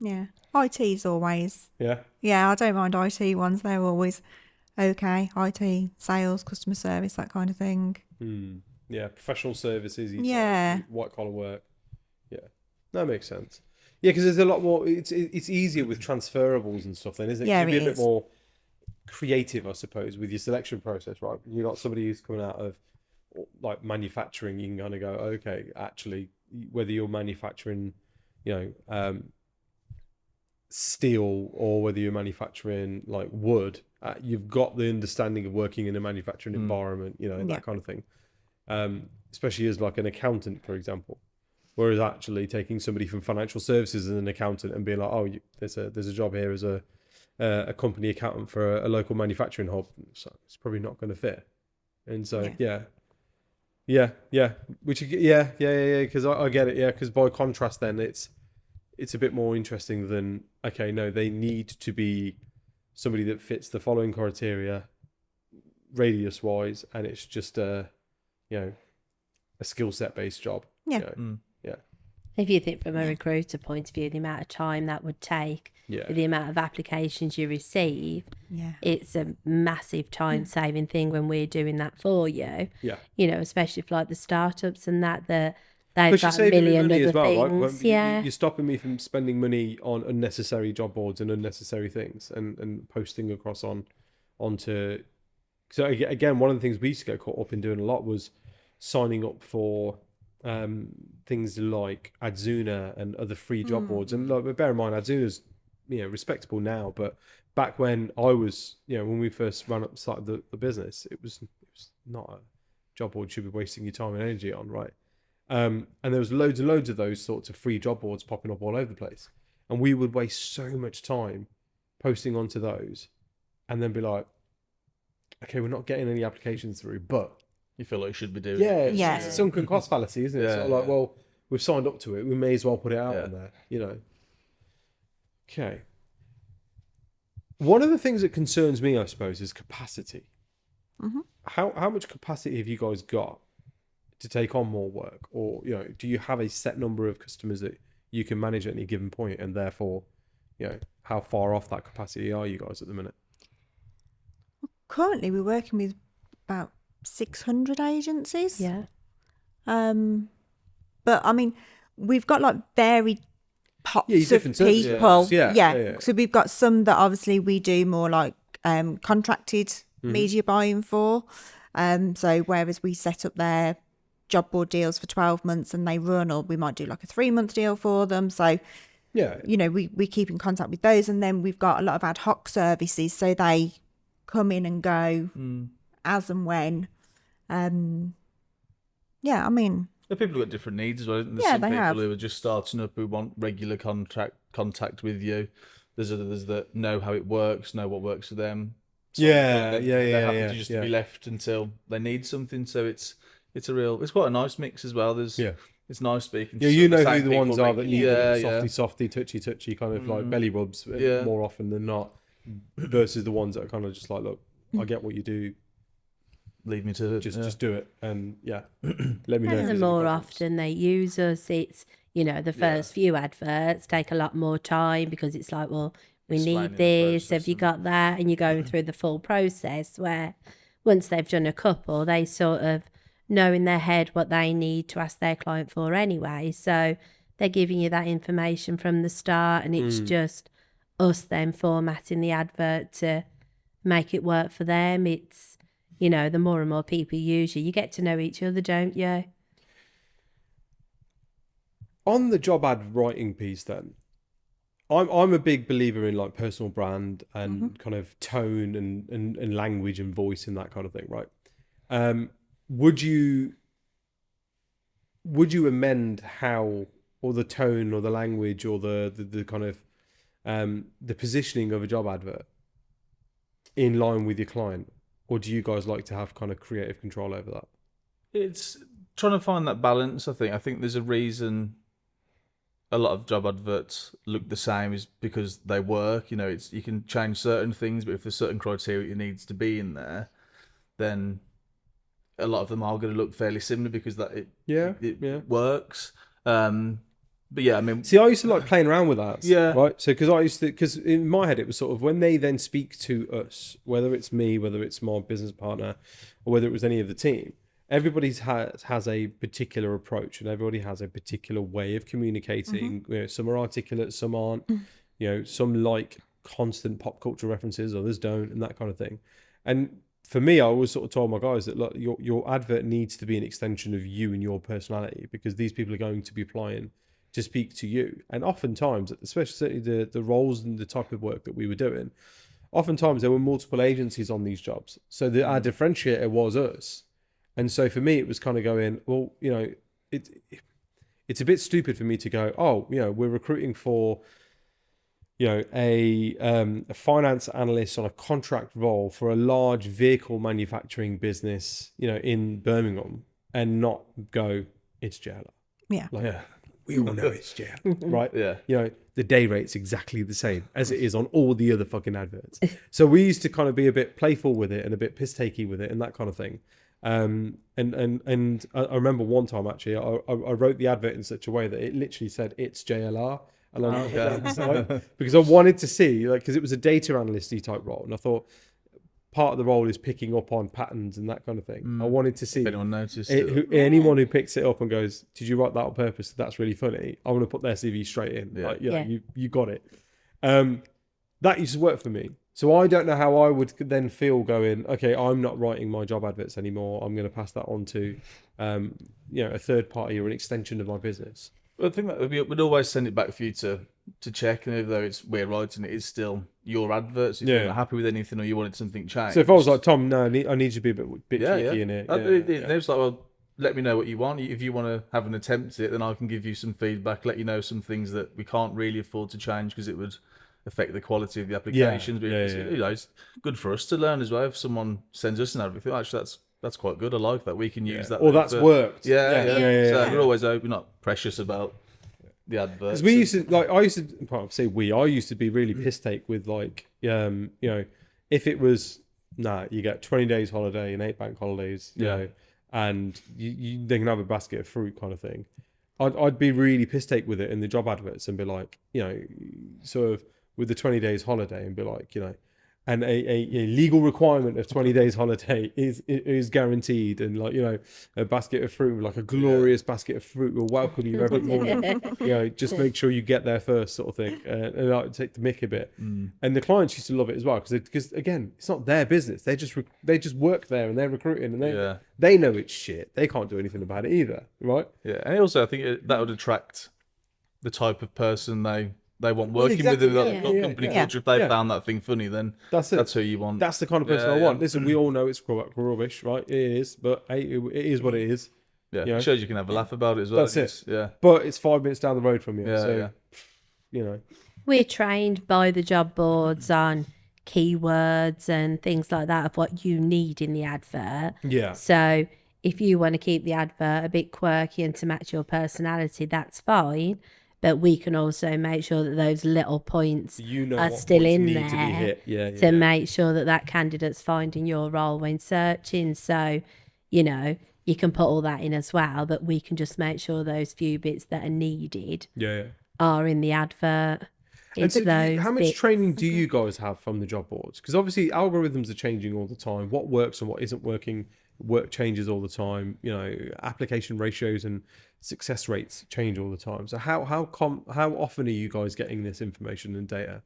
Yeah. IT's always. Yeah. Yeah, I don't mind IT ones. They're always okay. IT, sales, customer service, that kind of thing. Yeah, professional services. Yeah. White collar work. Yeah, that makes sense. Yeah, because there's a lot more. It's easier with transferables and stuff. Then, isn't it? Yeah, You'd be it a bit is. more creative, I suppose, with your selection process, right? You got somebody who's coming out of like manufacturing. You can kind of go, okay, actually, whether you're manufacturing, steel or whether you're manufacturing like wood, you've got the understanding of working in a manufacturing environment, that kind of thing. Especially as like an accountant, for example. Whereas actually taking somebody from financial services as an accountant and being like, oh, there's a job here as a company accountant for a local manufacturing hub, so it's probably not going to fit. And so which because I get it, because by contrast then it's a bit more interesting than, okay, no, they need to be somebody that fits the following criteria radius wise, and it's just a skill set based job. Yeah. If you think from a recruiter point of view, the amount of time that would take, the amount of applications you receive, it's a massive time saving thing when we're doing that for you. Yeah. Especially for like the startups and that they've got a saving me million money other as well, things. right? You're stopping me from spending money on unnecessary job boards and unnecessary things and posting across onto. So again, one of the things we used to get caught up in doing a lot was signing up for things like Adzuna and other free job boards. And like, bear in mind, Adzuna's respectable now, but back when I was, when we first started the business, it was not a job board you should be wasting your time and energy on, right? And there was loads and loads of those sorts of free job boards popping up all over the place, and we would waste so much time posting onto those, and then be like, okay, we're not getting any applications through, but You feel like you should be doing yeah, it. it's a sunken cost fallacy, isn't it? Yeah, Sort of like, well, we've signed up to it, we may as well put it out on there, Okay. One of the things that concerns me, I suppose, is capacity. Mm-hmm. How much capacity have you guys got to take on more work, or do you have a set number of customers that you can manage at any given point, and therefore, how far off that capacity are you guys at the minute? Currently, we're working with about 600 agencies. Yeah. But I mean, we've got like varied pots of different service people. levels. Yeah. So we've got some that obviously we do more like contracted media buying for. So whereas we set up their job board deals for 12 months and they run, or we might do like a 3-month deal for them. So we keep in contact with those, and then we've got a lot of ad hoc services, so they come in and go as and when. I mean, The people have got different needs as well. There's some they people have. who are just starting up who want regular contact with you. There's others that know how it works, know what works for them. They're happy to just be left until they need something. So it's quite a nice mix as well. It's nice speaking to who the same the people ones are that need regularly. softy, touchy kind of like belly rubs more often than not, versus the ones that are kind of just like, look, I get what you do. leave me to just do it, and let me know. if And the there's any more problems. often they use us, it's, the first few adverts take a lot more time because it's like, well, we Explaining need the this, have process you and- got that? And you're going through the full process, where once they've done a couple, they sort of know in their head what they need to ask their client for anyway. So they're giving you that information from the start, and it's just us then formatting the advert to make it work for them. It's, the more and more people use you get to know each other, don't you? On the job ad writing piece, then, I'm a big believer in like personal brand and kind of tone and language and voice and that kind of thing, right? Would you amend how, or the tone or the language or the kind of the positioning of a job advert in line with your client, or do you guys like to have kind of creative control over that? It's trying to find that balance. I think there's a reason a lot of job adverts look the same, is because they work. It's, you can change certain things, but if there's certain criteria it needs to be in there, then a lot of them are going to look fairly similar because it works. But yeah, I mean, see, I used to like playing around with that. Yeah. Right. So because in my head it was sort of when they then speak to us, whether it's me, whether it's my business partner, or whether it was any of the team, everybody has a particular approach, and everybody has a particular way of communicating. Some are articulate, some aren't. Some like constant pop culture references, others don't, and that kind of thing. And for me, I always sort of told my guys that, look, your advert needs to be an extension of you and your personality, because these people are going to be applying to speak to you. And oftentimes, especially the roles and the type of work that we were doing, oftentimes there were multiple agencies on these jobs. So our differentiator was us. And so for me, it was kind of going, well, it's a bit stupid for me to go, oh, we're recruiting for, a finance analyst on a contract role for a large vehicle manufacturing business, in Birmingham, and not go, it's JLR. Yeah. We all know it's JLR, right? Yeah. The day rate's exactly the same as it is on all the other fucking adverts. So we used to kind of be a bit playful with it and a bit piss takey with it and that kind of thing. And I remember one time actually, I wrote the advert in such a way that it literally said it's JLR, and because I wanted to see, because it was a data analyst-y type role, and I thought part of the role is picking up on patterns and that kind of thing. I wanted to see if anyone noticed anyone who picks it up and goes, did you write that on purpose? That's really funny. I want to put their CV straight in. You got it. That used to work for me. So I don't know how I would then feel going, okay, I'm not writing my job adverts anymore. I'm going to pass that on to, a third party or an extension of my business. I think that we'd always send it back for you to check, and even though we're writing it, is still your adverts. If you're not happy with anything or you wanted something changed. So if I was like, Tom, no, I need you to be a bit cheeky in it. It was like, well, let me know what you want. If you want to have an attempt at it, then I can give you some feedback, let you know some things that we can't really afford to change because it would affect the quality of the applications. But it's good for us to learn as well. If someone sends us an advert, actually that's quite good. I like that. We can use that. Or that's worked. Yeah. So we're always we're not precious about the adverts. Because we used to, I used to be really piss take with if it was, you get 20 days holiday and 8 bank holidays, and they can have a basket of fruit kind of thing. I'd be really piss take with it in the job adverts and be like, sort of with the 20 days holiday and be like, and a legal requirement of 20 days holiday is guaranteed, and a basket of fruit, like a glorious basket of fruit will welcome you every morning. Just make sure you get there first, sort of thing, and I would take the mick a bit. And the clients used to love it as well because again, it's not their business. They just work there and they're recruiting, and they know it's shit. They can't do anything about it either, right? Yeah, and also I think that would attract the type of person they want working with them, company culture. If they found that thing funny, then that's who you want. That's the kind of person I want. Listen, we all know it's rubbish, right? It is, but hey, it is what it is. Yeah, it shows you can have a laugh about it as well. That's it. Yeah, but it's 5 minutes down the road from you. We're trained by the job boards on keywords and things like that of what you need in the advert. Yeah. So if you want to keep the advert a bit quirky and to match your personality, that's fine. but we can also make sure that those little points You know are what still points in need there to be hit. Yeah, to make sure that that candidate's finding your role when searching. So, you know, you can put all that in as well, but we can just make sure those few bits that are needed yeah. are in the advert. And It's so those how much bits. training do you guys have from the job boards? Because obviously algorithms are changing all the time. What works and what isn't working, work changes all the time. You know, application ratios and success rates change all the time. So how often are you guys getting this information and data?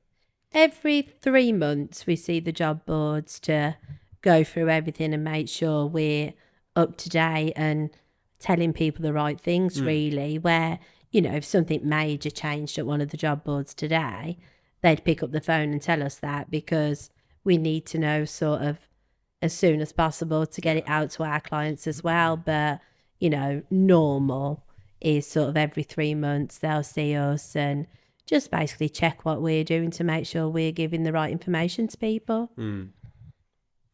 Every 3 months, we see the job boards to go through everything and make sure we're up to date and telling people the right things, really. Where, you know, if something major changed at one of the job boards today, they'd pick up the phone and tell us that, because we need to know sort of as soon as possible to get it out to our clients as well. But, you know, normal is sort of every 3 months they'll see us and just basically check what we're doing to make sure we're giving the right information to people.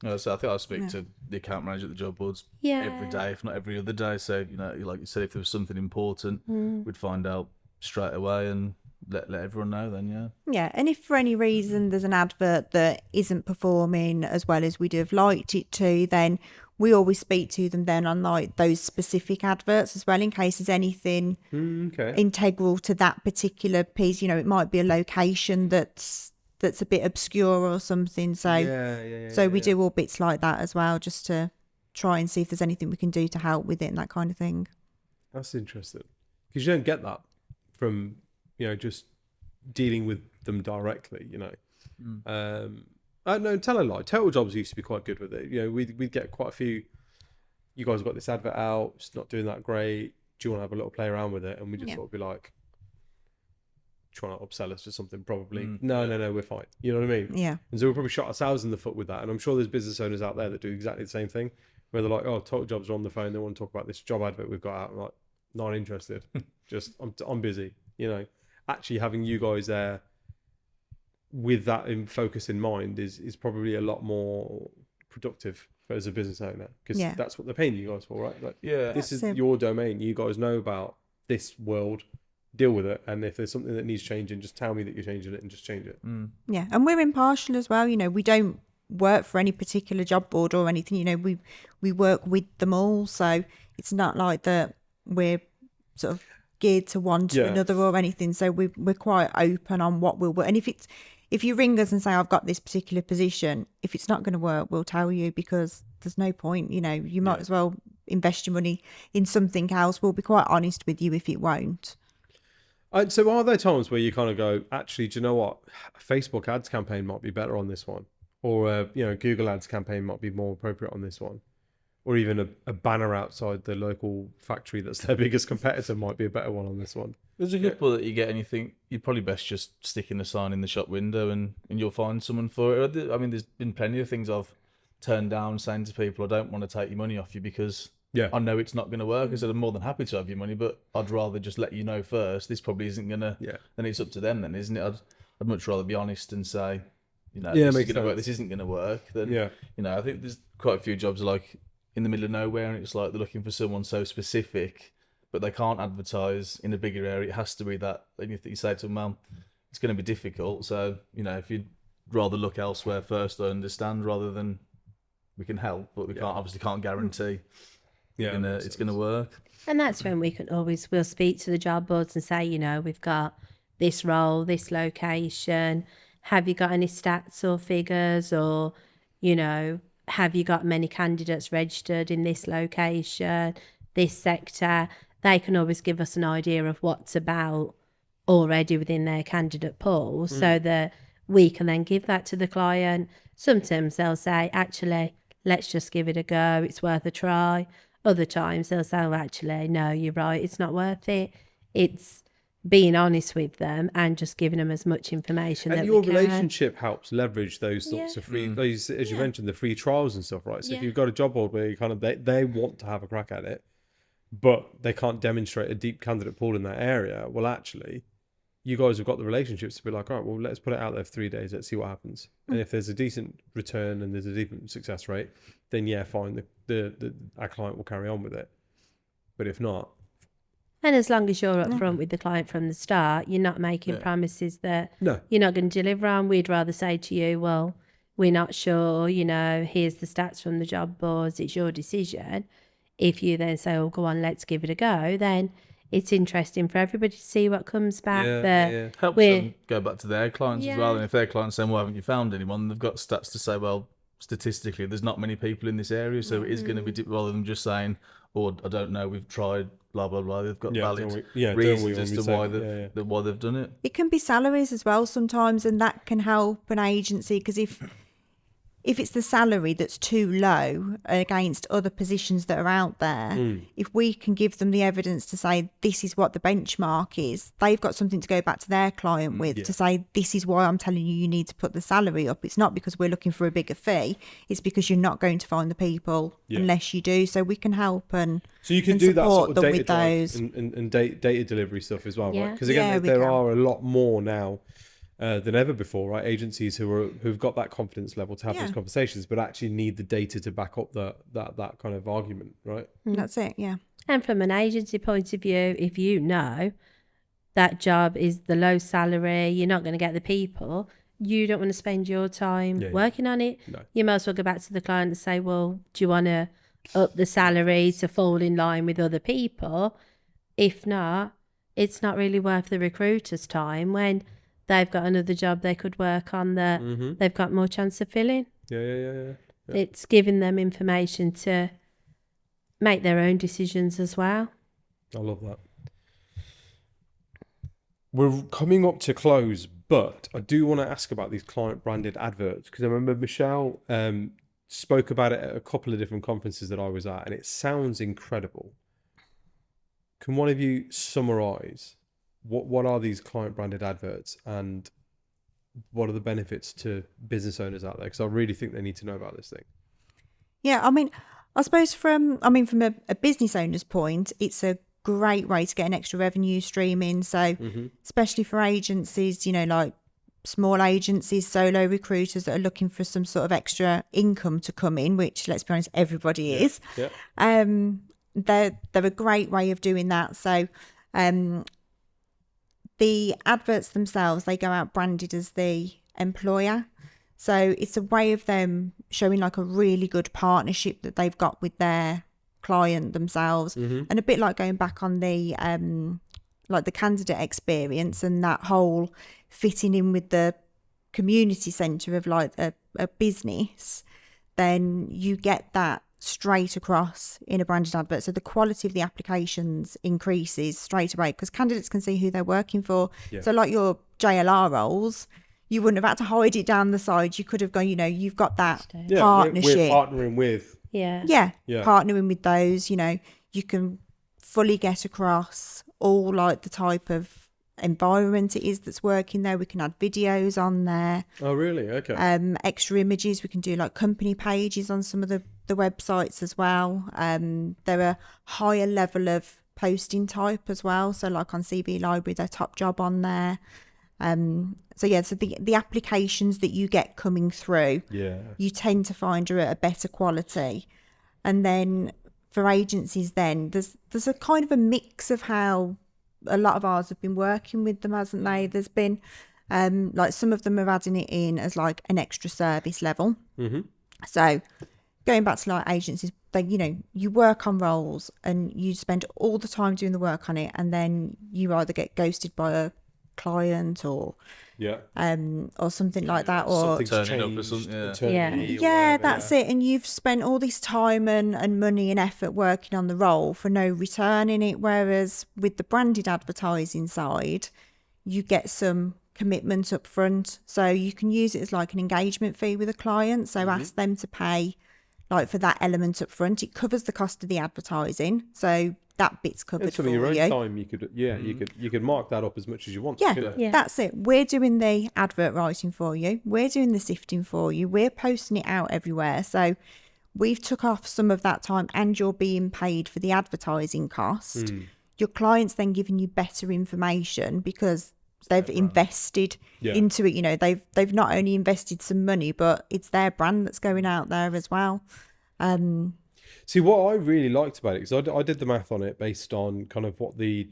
So I think I speak to the account manager at the job boards Yeah. every day, if not every other day. So, you know, like you said, if there was something important, we'd find out straight away and let everyone know then, yeah. Yeah, and if for any reason there's an advert that isn't performing as well as we'd have liked it to, then we always speak to them then on like those specific adverts as well, in case there's anything integral to that particular piece. You know, it might be a location that's a bit obscure or something. So we do all bits like that as well, just to try and see if there's anything we can do to help with it and that kind of thing. That's interesting, because you don't get that from, you know, just dealing with them directly, you know. No, tell a lie. Total Jobs used to be quite good with it. You know, we'd get quite a few. You guys have got this advert out. It's not doing that great. Do you want to have a little play around with it? And we just sort of be like, trying to upsell us or something. Probably no, we're fine. You know what I mean? Yeah. And so we probably shot ourselves in the foot with that. And I'm sure there's business owners out there that do exactly the same thing, where they're like, oh, Total Jobs are on the phone. They want to talk about this job advert we've got out. I'm like, not interested. Just I'm busy. You know, actually having you guys there with that in focus in mind is probably a lot more productive as a business owner, because that's what they're paying you guys for, right? Like, this is your domain. You guys know about this world, deal with it, and if there's something that needs changing, just tell me that you're changing it and just change it. Yeah, and we're impartial as well. You know, we don't work for any particular job board or anything. You know, we work with them all, so it's not like that we're sort of geared to one to another or anything. So we're quite open on what we'll work. And if you ring us and say, I've got this particular position, if it's not going to work, we'll tell you, because there's no point. You know, you might as well invest your money in something else. We'll be quite honest with you if it won't. So are there times where you kind of go, actually, do you know what? A Facebook ads campaign might be better on this one, or you know, Google ads campaign might be more appropriate on this one, or even a banner outside the local factory that's their biggest competitor might be a better one on this one. There's a couple that you get and you think you're probably best just sticking a sign in the shop window and you'll find someone for it. I mean, there's been plenty of things I've turned down saying to people, I don't want to take your money off you because I know it's not going to work. I said, I'm more than happy to have your money, but I'd rather just let you know first. This probably isn't going to, then it's up to them then, isn't it? I'd much rather be honest and say, you know, this is going to work, this isn't going to work. Then, you know, I think there's quite a few jobs like in the middle of nowhere and it's like they're looking for someone so specific, but they can't advertise in a bigger area. It has to be that. And you say to them, well, it's going to be difficult. So, you know, if you'd rather look elsewhere first, I understand, rather than we can help, but we can't guarantee it's going to work. And that's when we'll speak to the job boards and say, you know, we've got this role, this location. Have you got any stats or figures, or, you know, have you got many candidates registered in this location, this sector? They can always give us an idea of what's about already within their candidate pool, so that we can then give that to the client. Sometimes they'll say, actually, let's just give it a go. It's worth a try. Other times they'll say, oh, actually, no, you're right. It's not worth it. It's being honest with them and just giving them as much information that we can. And your relationship helps leverage those sorts of free, those, as you mentioned, the free trials and stuff, right? So if you've got a job board where you kind of, they want to have a crack at it, but they can't demonstrate a deep candidate pool in that area, well, actually, you guys have got the relationships to be like, all right, well, let's put it out there for 3 days. Let's see what happens. And if there's a decent return and there's a decent success rate, then fine, our client will carry on with it. But if not, And as long as you're upfront with the client from the start, you're not making promises that No. you're not going to deliver on. We'd rather say to you, well, we're not sure, here's the stats from the job boards, it's your decision. If you then say, oh, go on, let's give it a go, then it's interesting for everybody to see what comes back. Helps them go back to their clients as well. And if their clients saying, well, haven't you found anyone? They've got stats to say, well, statistically, there's not many people in this area, so it is going to be rather than just saying, "Oh, I don't know, we've tried, blah blah blah." They've got valid reasons as to why they've done it. It can be salaries as well sometimes, and that can help an agency, because if it's the salary that's too low against other positions that are out there, if we can give them the evidence to say this is what the benchmark is, they've got something to go back to their client with to say, this is why I'm telling you need to put the salary up. It's not because we're looking for a bigger fee, it's because you're not going to find the people unless you do. So we can help and so you can do that sort of data with drive those and data delivery stuff as well, right? Because again, we can. are a lot more now than ever before, right? Agencies who've got that confidence level to have those conversations, but actually need the data to back up that kind of argument, right? That's it, yeah. And from an agency point of view, if you know that job is the low salary, you're not going to get the people, you don't want to spend your time working on it. No. You might as well go back to the client and say, well, do you want to up the salary to fall in line with other people? If not, it's not really worth the recruiter's time when they've got another job they could work on that they've got more chance of filling. Yeah. It's giving them information to make their own decisions as well. I love that. We're coming up to close, but I do want to ask about these client branded adverts, because I remember Michelle spoke about it at a couple of different conferences that I was at, and it sounds incredible. Can one of you summarize what are these client branded adverts and what are the benefits to business owners out there? Because I really think they need to know about this thing. Yeah, I suppose from a business owner's point, it's a great way to get an extra revenue stream in. So especially for agencies, like small agencies, solo recruiters that are looking for some sort of extra income to come in, which, let's be honest, everybody is. Yeah. They're a great way of doing that. So the adverts themselves, they go out branded as the employer. So it's a way of them showing like a really good partnership that they've got with their client themselves. And a bit like going back on the like the candidate experience and that whole fitting in with the community centre of like a business, then you get that straight across in a branded advert. So the quality of the applications increases straight away because candidates can see who they're working for. So like your JLR roles, you wouldn't have had to hide it down the side. You could have gone, you've got that partnership. We're partnering with. Partnering with those, you can fully get across all like the type of environment it is that's working there. We can add videos on there. Oh, really? Okay. Extra images. We can do like company pages on some of the websites as well. There are higher level of posting type as well. So like on CV Library, their top job on there. So the applications that you get coming through, you tend to find are at a better quality. And then for agencies, then there's a kind of a mix of how a lot of ours have been working with them, hasn't they? There's been like some of them are adding it in as like an extra service level. So going back to like agencies, they, you work on roles and you spend all the time doing the work on it, and then you either get ghosted by a client or something like that, or turning up or something. That's it. And you've spent all this time and money and effort working on the role for no return in it. Whereas with the branded advertising side, you get some commitment up front, so you can use it as like an engagement fee with a client. So ask them to pay like for that element up front. It covers the cost of the advertising, so that bit's covered for your own you. time, you could mark that up as much as you want. That's it. We're doing the advert writing for you. We're doing the sifting for you. We're posting it out everywhere. So we've took off some of that time, and you're being paid for the advertising cost. Your client's then giving you better information because they've invested into it. They've not only invested some money, but it's their brand that's going out there as well. See, what I really liked about it, because I did the math on it based on kind of what the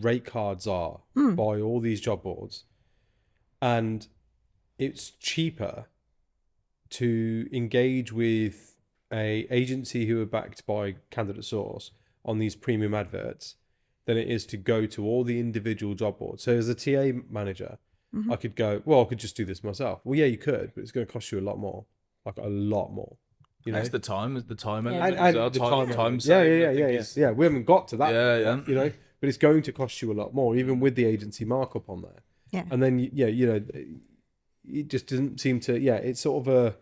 rate cards are by all these job boards, and it's cheaper to engage with a agency who are backed by Candidate Source on these premium adverts than it is to go to all the individual job boards. So as a TA manager, I could go, well, I could just do this myself. Well, yeah, you could, but it's going to cost you a lot more, like a lot more. You know, It's the time and element. the time. Yeah. Yeah, we haven't got to that. Yeah. You know, but it's going to cost you a lot more, even with the agency markup on there. Yeah. And then, you know, it just doesn't seem to, it's sort of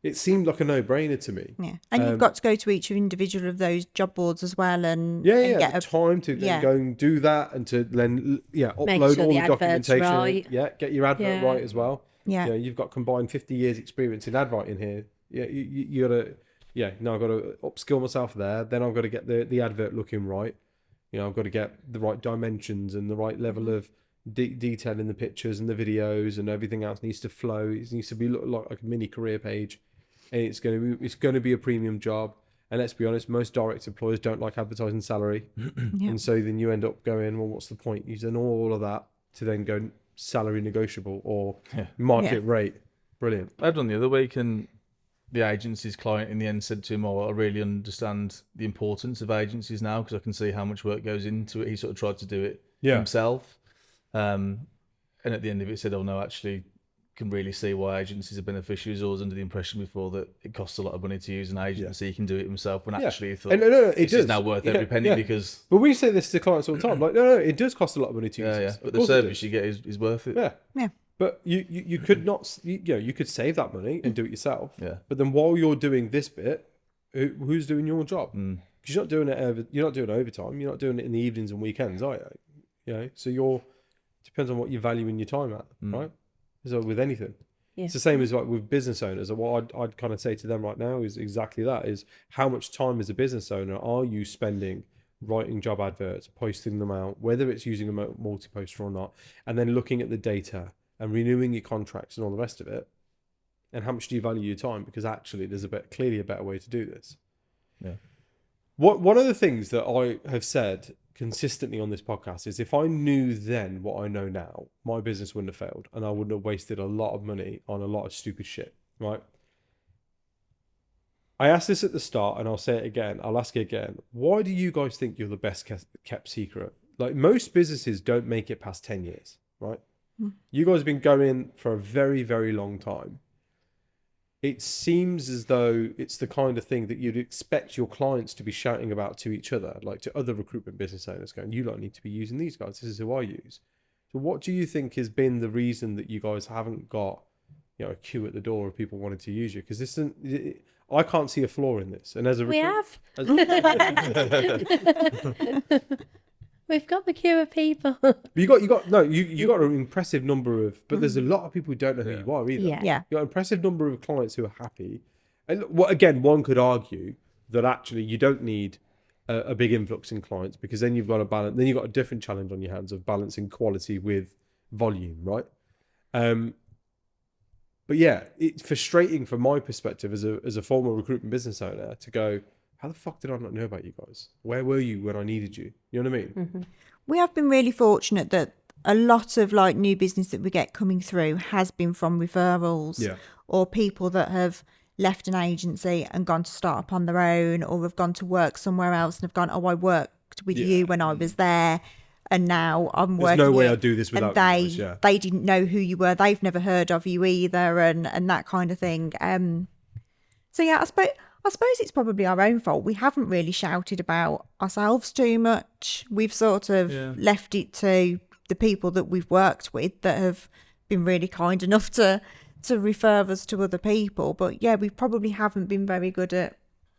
it seemed like a no-brainer to me. Yeah, and you've got to go to each individual of those job boards as well, and get the time to then go and do that, and to then upload sure all the the advert's documentation. right. Yeah, get your advert right as well. Yeah. You know, you've got combined 50 years experience in ad writing here. Yeah, you gotta. Yeah, no, I've got to upskill myself there. Then I've got to get the advert looking right. You know, I've got to get the right dimensions and the right level of detail in the pictures and the videos, and everything else needs to flow. It needs to be look like a mini career page. And it's going to be a premium job. And let's be honest, most direct employers don't like advertising salary. And so then you end up going, well, what's the point? You've done all of that to then go salary negotiable or market rate. Brilliant. I've done the other week, and the agency's client in the end said to him, I really understand the importance of agencies now, because I can see how much work goes into it. He sort of tried to do it himself. And at the end of it said, oh no, actually, can really see why agencies are beneficiaries. I was under the impression before that it costs a lot of money to use an agency. He can do it himself, when actually he thought this is now worth every penny because... But we say this to clients all the time, like, no, it does cost a lot of money to use this. But the service you get is worth it. Yeah. But you could not, you could save that money and do it yourself. Yeah. But But then while you're doing this bit, who's doing your job? Because you're not doing it you're not doing overtime. You're not doing it in the evenings and weekends, are you? You know, so depends on what you're valuing your time at, right? So with anything. Yeah. It's the same as like with business owners. What I'd kind of say to them right now is exactly that: is how much time as a business owner are you spending writing job adverts, posting them out, whether it's using a multiposter or not, and then looking at the data and renewing your contracts and all the rest of it. And how much do you value your time? Because actually, there's clearly a better way to do this. Yeah. One of the things that I have said consistently on this podcast is, if I knew then what I know now, my business wouldn't have failed, and I wouldn't have wasted a lot of money on a lot of stupid shit, right? I asked this at the start, and I'll say it again. I'll ask it again. Why do you guys think you're the best kept secret? Like, most businesses don't make it past 10 years, right? You guys have been going for a very, very long time. It seems as though it's the kind of thing that you'd expect your clients to be shouting about to each other, like to other recruitment business owners, going, you lot need to be using these guys. This is who I use. So what do you think has been the reason that you guys haven't got, a queue at the door of people wanting to use you? Because this isn't, I can't see a flaw in this. And as a We have. We've got the queue of people. You got an impressive number of, but there's a lot of people who don't know who you are either. Yeah. You got an impressive number of clients who are happy. And again, one could argue that actually you don't need a big influx in clients, because then you've got a balance. Then you've got a different challenge on your hands of balancing quality with volume, right? But yeah, it's frustrating from my perspective as a former recruitment business owner to go, how the fuck did I not know about you guys? Where were you when I needed you? You know what I mean? Mm-hmm. We have been really fortunate that a lot of like new business that we get coming through has been from referrals or people that have left an agency and gone to start up on their own, or have gone to work somewhere else and have gone, oh, I worked with you when I was there, and now I'm working. There's no way here. I'd do this without and you guys, they didn't know who you were. They've never heard of you either, and that kind of thing. So yeah, I suppose it's probably our own fault. We haven't really shouted about ourselves too much. We've sort of left it to the people that we've worked with that have been really kind enough to refer us to other people. But yeah, we probably haven't been very good at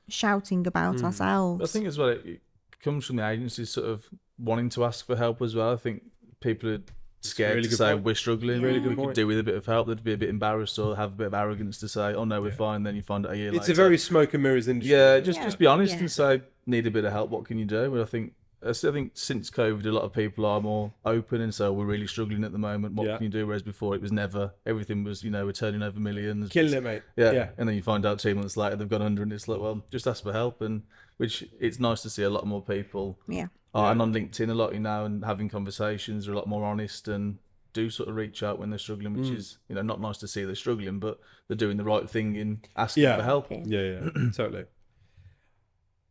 shouting about ourselves. I think as well, it comes from the agencies sort of wanting to ask for help as well. I think people are scared really to good say point. we're struggling. Really we good could point. do with a bit of help. They'd be a bit embarrassed or have a bit of arrogance to say, "Oh no, we're fine." Then you find out a year later. It's a very smoke and mirrors industry. Just be honest and say, "Need a bit of help. What can you do?" But I think I think since COVID, a lot of people are more open, and so we're really struggling at the moment. What can you do? Whereas before, it was never. Everything was, we're turning over millions, Killing it, mate. Yeah. And then you find out 2 months later they've gone under, and it's like, well, just ask for help. And which it's nice to see a lot more people. Yeah. And on LinkedIn a lot now, and having conversations are a lot more honest and do sort of reach out when they're struggling, which is not nice to see they're struggling, but they're doing the right thing in asking for help. Yeah, totally.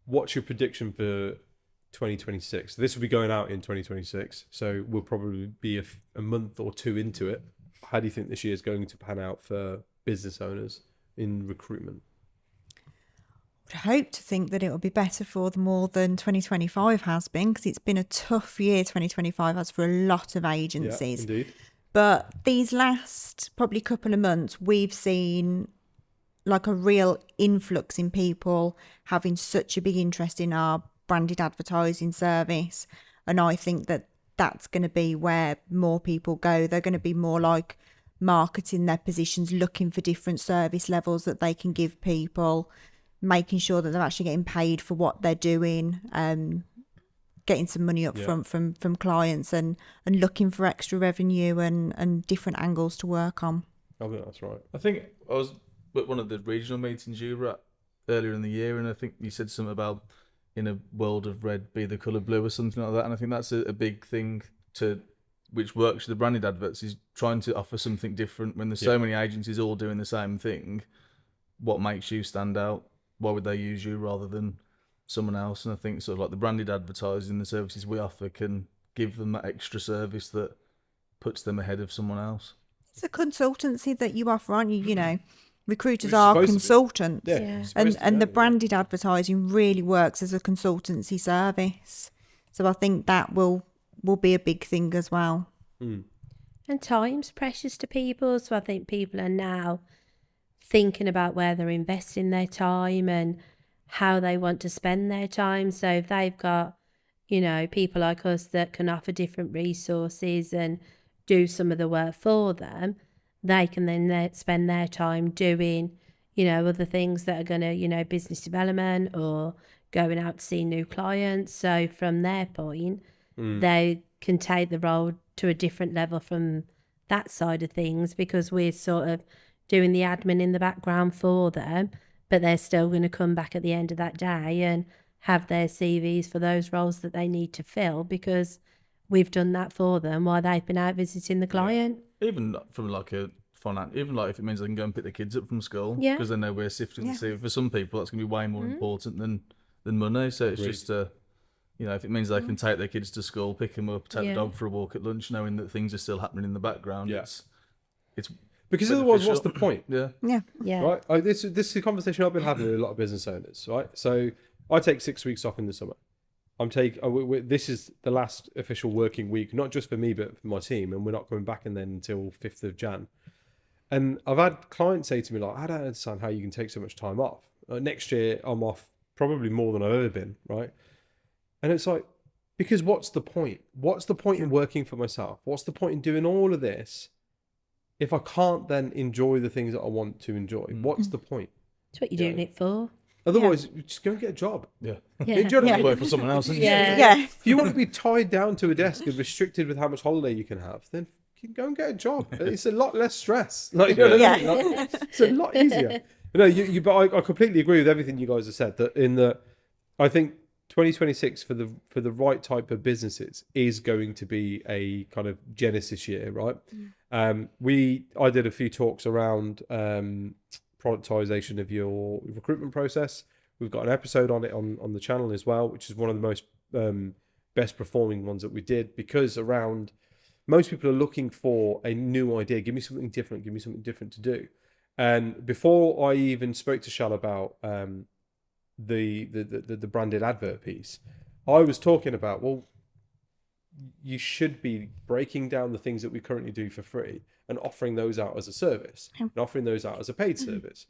What's your prediction for 2026? This will be going out in 2026, so we'll probably be a month or two into it. How do you think this year is going to pan out for business owners in recruitment? I hope to think that it will be better for them more than 2025 has been, because it's been a tough year. 2025 has for a lot of agencies. Yeah, indeed. But these last probably couple of months, we've seen like a real influx in people having such a big interest in our branded advertising service. And I think that that's going to be where more people go. They're going to be more like marketing their positions, looking for different service levels that they can give people, making sure that they're actually getting paid for what they're doing, getting some money up front from clients, and looking for extra revenue and different angles to work on. I think that's right. I think I was at one of the regional meetings you were at earlier in the year, and I think you said something about in a world of red be the colour blue or something like that, and I think that's a big thing which works with the branded adverts, is trying to offer something different when there's so many agencies all doing the same thing. What makes you stand out? Why would they use you rather than someone else? And I think sort of like the branded advertising, the services we offer can give them that extra service that puts them ahead of someone else. It's a consultancy that you offer, aren't you? Recruiters are consultants, and the branded advertising really works as a consultancy service. So I think that will be a big thing as well. And time's precious to people, so I think people are now thinking about where they're investing their time and how they want to spend their time. So if they've got, people like us that can offer different resources and do some of the work for them, they can then spend their time doing, other things that are going to, business development or going out to see new clients. So from their point, they can take the role to a different level from that side of things, because we're sort of doing the admin in the background for them, but they're still going to come back at the end of that day and have their CVs for those roles that they need to fill, because we've done that for them while they've been out visiting the client. Even from like a finance, even like if it means they can go and pick the kids up from school, because they know we're sifting the CV. For some people, that's going to be way more important than money. So it's just if it means they can take their kids to school, pick them up, take the dog for a walk at lunch, knowing that things are still happening in the background. It's because otherwise, what's the point? Yeah. Right. This is a conversation I've been having with a lot of business owners. Right. So I take 6 weeks off in the summer. This is the last official working week, not just for me, but for my team. And we're not coming back until 5th of Jan. And I've had clients say to me, like, I don't understand how you can take so much time off. Next year, I'm off probably more than I've ever been. Right. And it's like, because what's the point? What's the point in working for myself? What's the point in doing all of this if I can't then enjoy the things that I want to enjoy? What's the point? That's what you're doing it for. Otherwise, just go and get a job. Work for someone else. If you want to be tied down to a desk and restricted with how much holiday you can have, then you can go and get a job. It's a lot less stress. What I mean? It's a lot easier. But I completely agree with everything you guys have said. I think 2026 for the right type of businesses is going to be a kind of Genesis year, right? I did a few talks around productization of your recruitment process. We've got an episode on it on the channel as well, which is one of the most best performing ones that we did, because around most people are looking for a new idea. Give me something different to do. And before I even spoke to Shal about the branded advert piece, I was talking about, well, you should be breaking down the things that we currently do for free and offering those out as a service and offering those out as a paid service.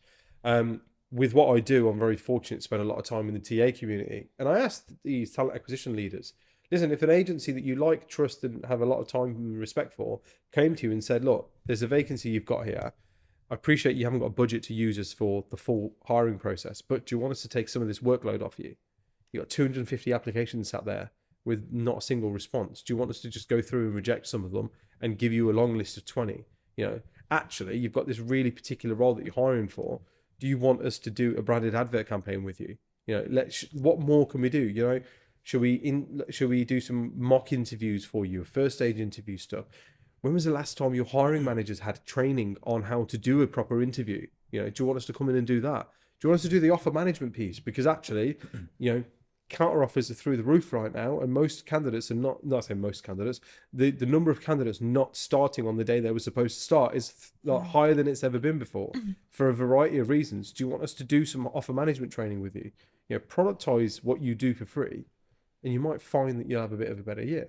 With what I do, I'm very fortunate to spend a lot of time in the TA community. And I asked these talent acquisition leaders, listen, if an agency that you like, trust, and have a lot of time and respect for came to you and said, look, there's a vacancy you've got here. I appreciate you haven't got a budget to use us for the full hiring process, but do you want us to take some of this workload off you? You've got 250 applications sat there with not a single response? Do you want us to just go through and reject some of them and give you a long list of 20? You know, actually, you've got this really particular role that you're hiring for. Do you want us to do a branded advert campaign with you? You know, what more can we do? You know, should we do some mock interviews for you, first stage interview stuff? When was the last time your hiring managers had training on how to do a proper interview? You know, do you want us to come in and do that? Do you want us to do the offer management piece? Because actually, you know, counter offers are through the roof right now, and most candidates are not saying most candidates, the number of candidates not starting on the day they were supposed to start is higher than it's ever been before for a variety of reasons. Do you want us to do some offer management training with you? You know, productize what you do for free, and you might find that you'll have a bit of a better year.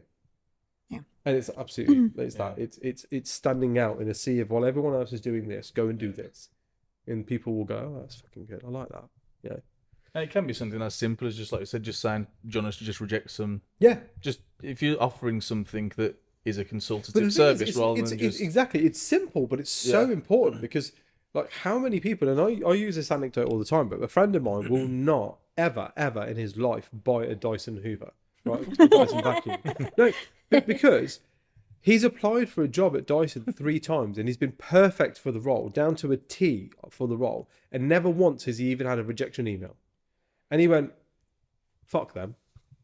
Yeah. And it's absolutely it's standing out in a sea of, while everyone else is doing this, go and do this, and people will go, oh, that's fucking good, I like that. Yeah. And it can be something as simple as, just like you said, just saying, do you want us to just reject some? Yeah. Just if you're offering something that is a consultative service rather than just... Exactly. It's simple, but it's so important, because like, how many people, and I use this anecdote all the time, but a friend of mine will not ever in his life buy a Dyson Hoover, right? A Dyson vacuum. No, because he's applied for a job at Dyson 3 times and he's been perfect for the role, down to a T for the role, and never once has he even had a rejection email. And he went, fuck them.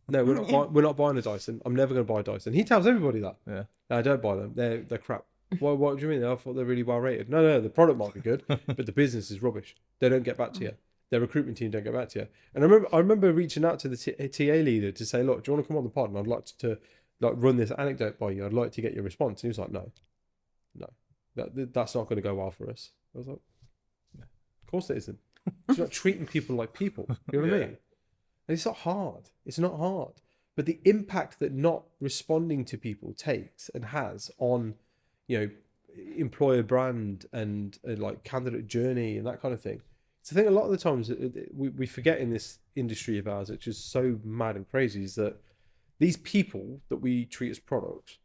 No, we're not buying a Dyson. I'm never going to buy a Dyson. He tells everybody that. Yeah. No, I don't buy them. They're crap. What do you mean? I thought they're really well rated. No, the product might be good, but the business is rubbish. They don't get back to you. Their recruitment team don't get back to you. And I remember reaching out to the TA leader to say, look, do you want to come on the pod? And I'd like to run this anecdote by you. I'd like to get your response. And he was like, no, that's not going to go well for us. I was like, of course it isn't. It's not treating people like people. You know what I mean? And it's not hard. It's not hard. But the impact that not responding to people takes and has on, you know, employer brand and like candidate journey and that kind of thing. So I think a lot of the times we forget in this industry of ours, which is so mad and crazy, is that these people that we treat as products,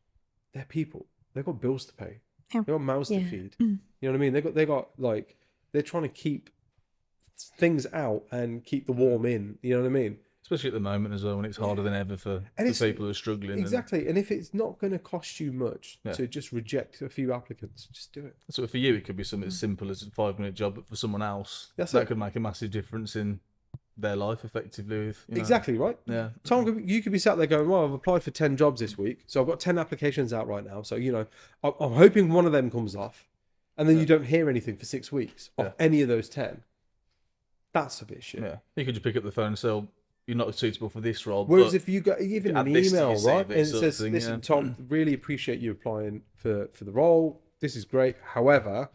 they're people. They've got bills to pay. Yeah. They've got mouths to feed. You know what I mean? They got like, they're trying to keep things out and keep the warm in. You know what I mean? Especially at the moment as well, when it's harder than ever for people who are struggling. Exactly. And if it's not going to cost you much to just reject a few applicants, just do it. So for you, it could be something as simple as a 5-minute job, but for someone else, that could make a massive difference in their life, effectively. With, exactly, right? Yeah. Tom, you could be sat there going, well, I've applied for 10 jobs this week, so I've got 10 applications out right now. So, you know, I'm hoping one of them comes off, and then you don't hear anything for 6 weeks of any of those 10. That's a bit shit. Yeah. You could just pick up the phone and say, oh, you're not suitable for this role. Whereas if you got even an email, right, and it says, thing, listen, Tom, really appreciate you applying for the role. This is great. However,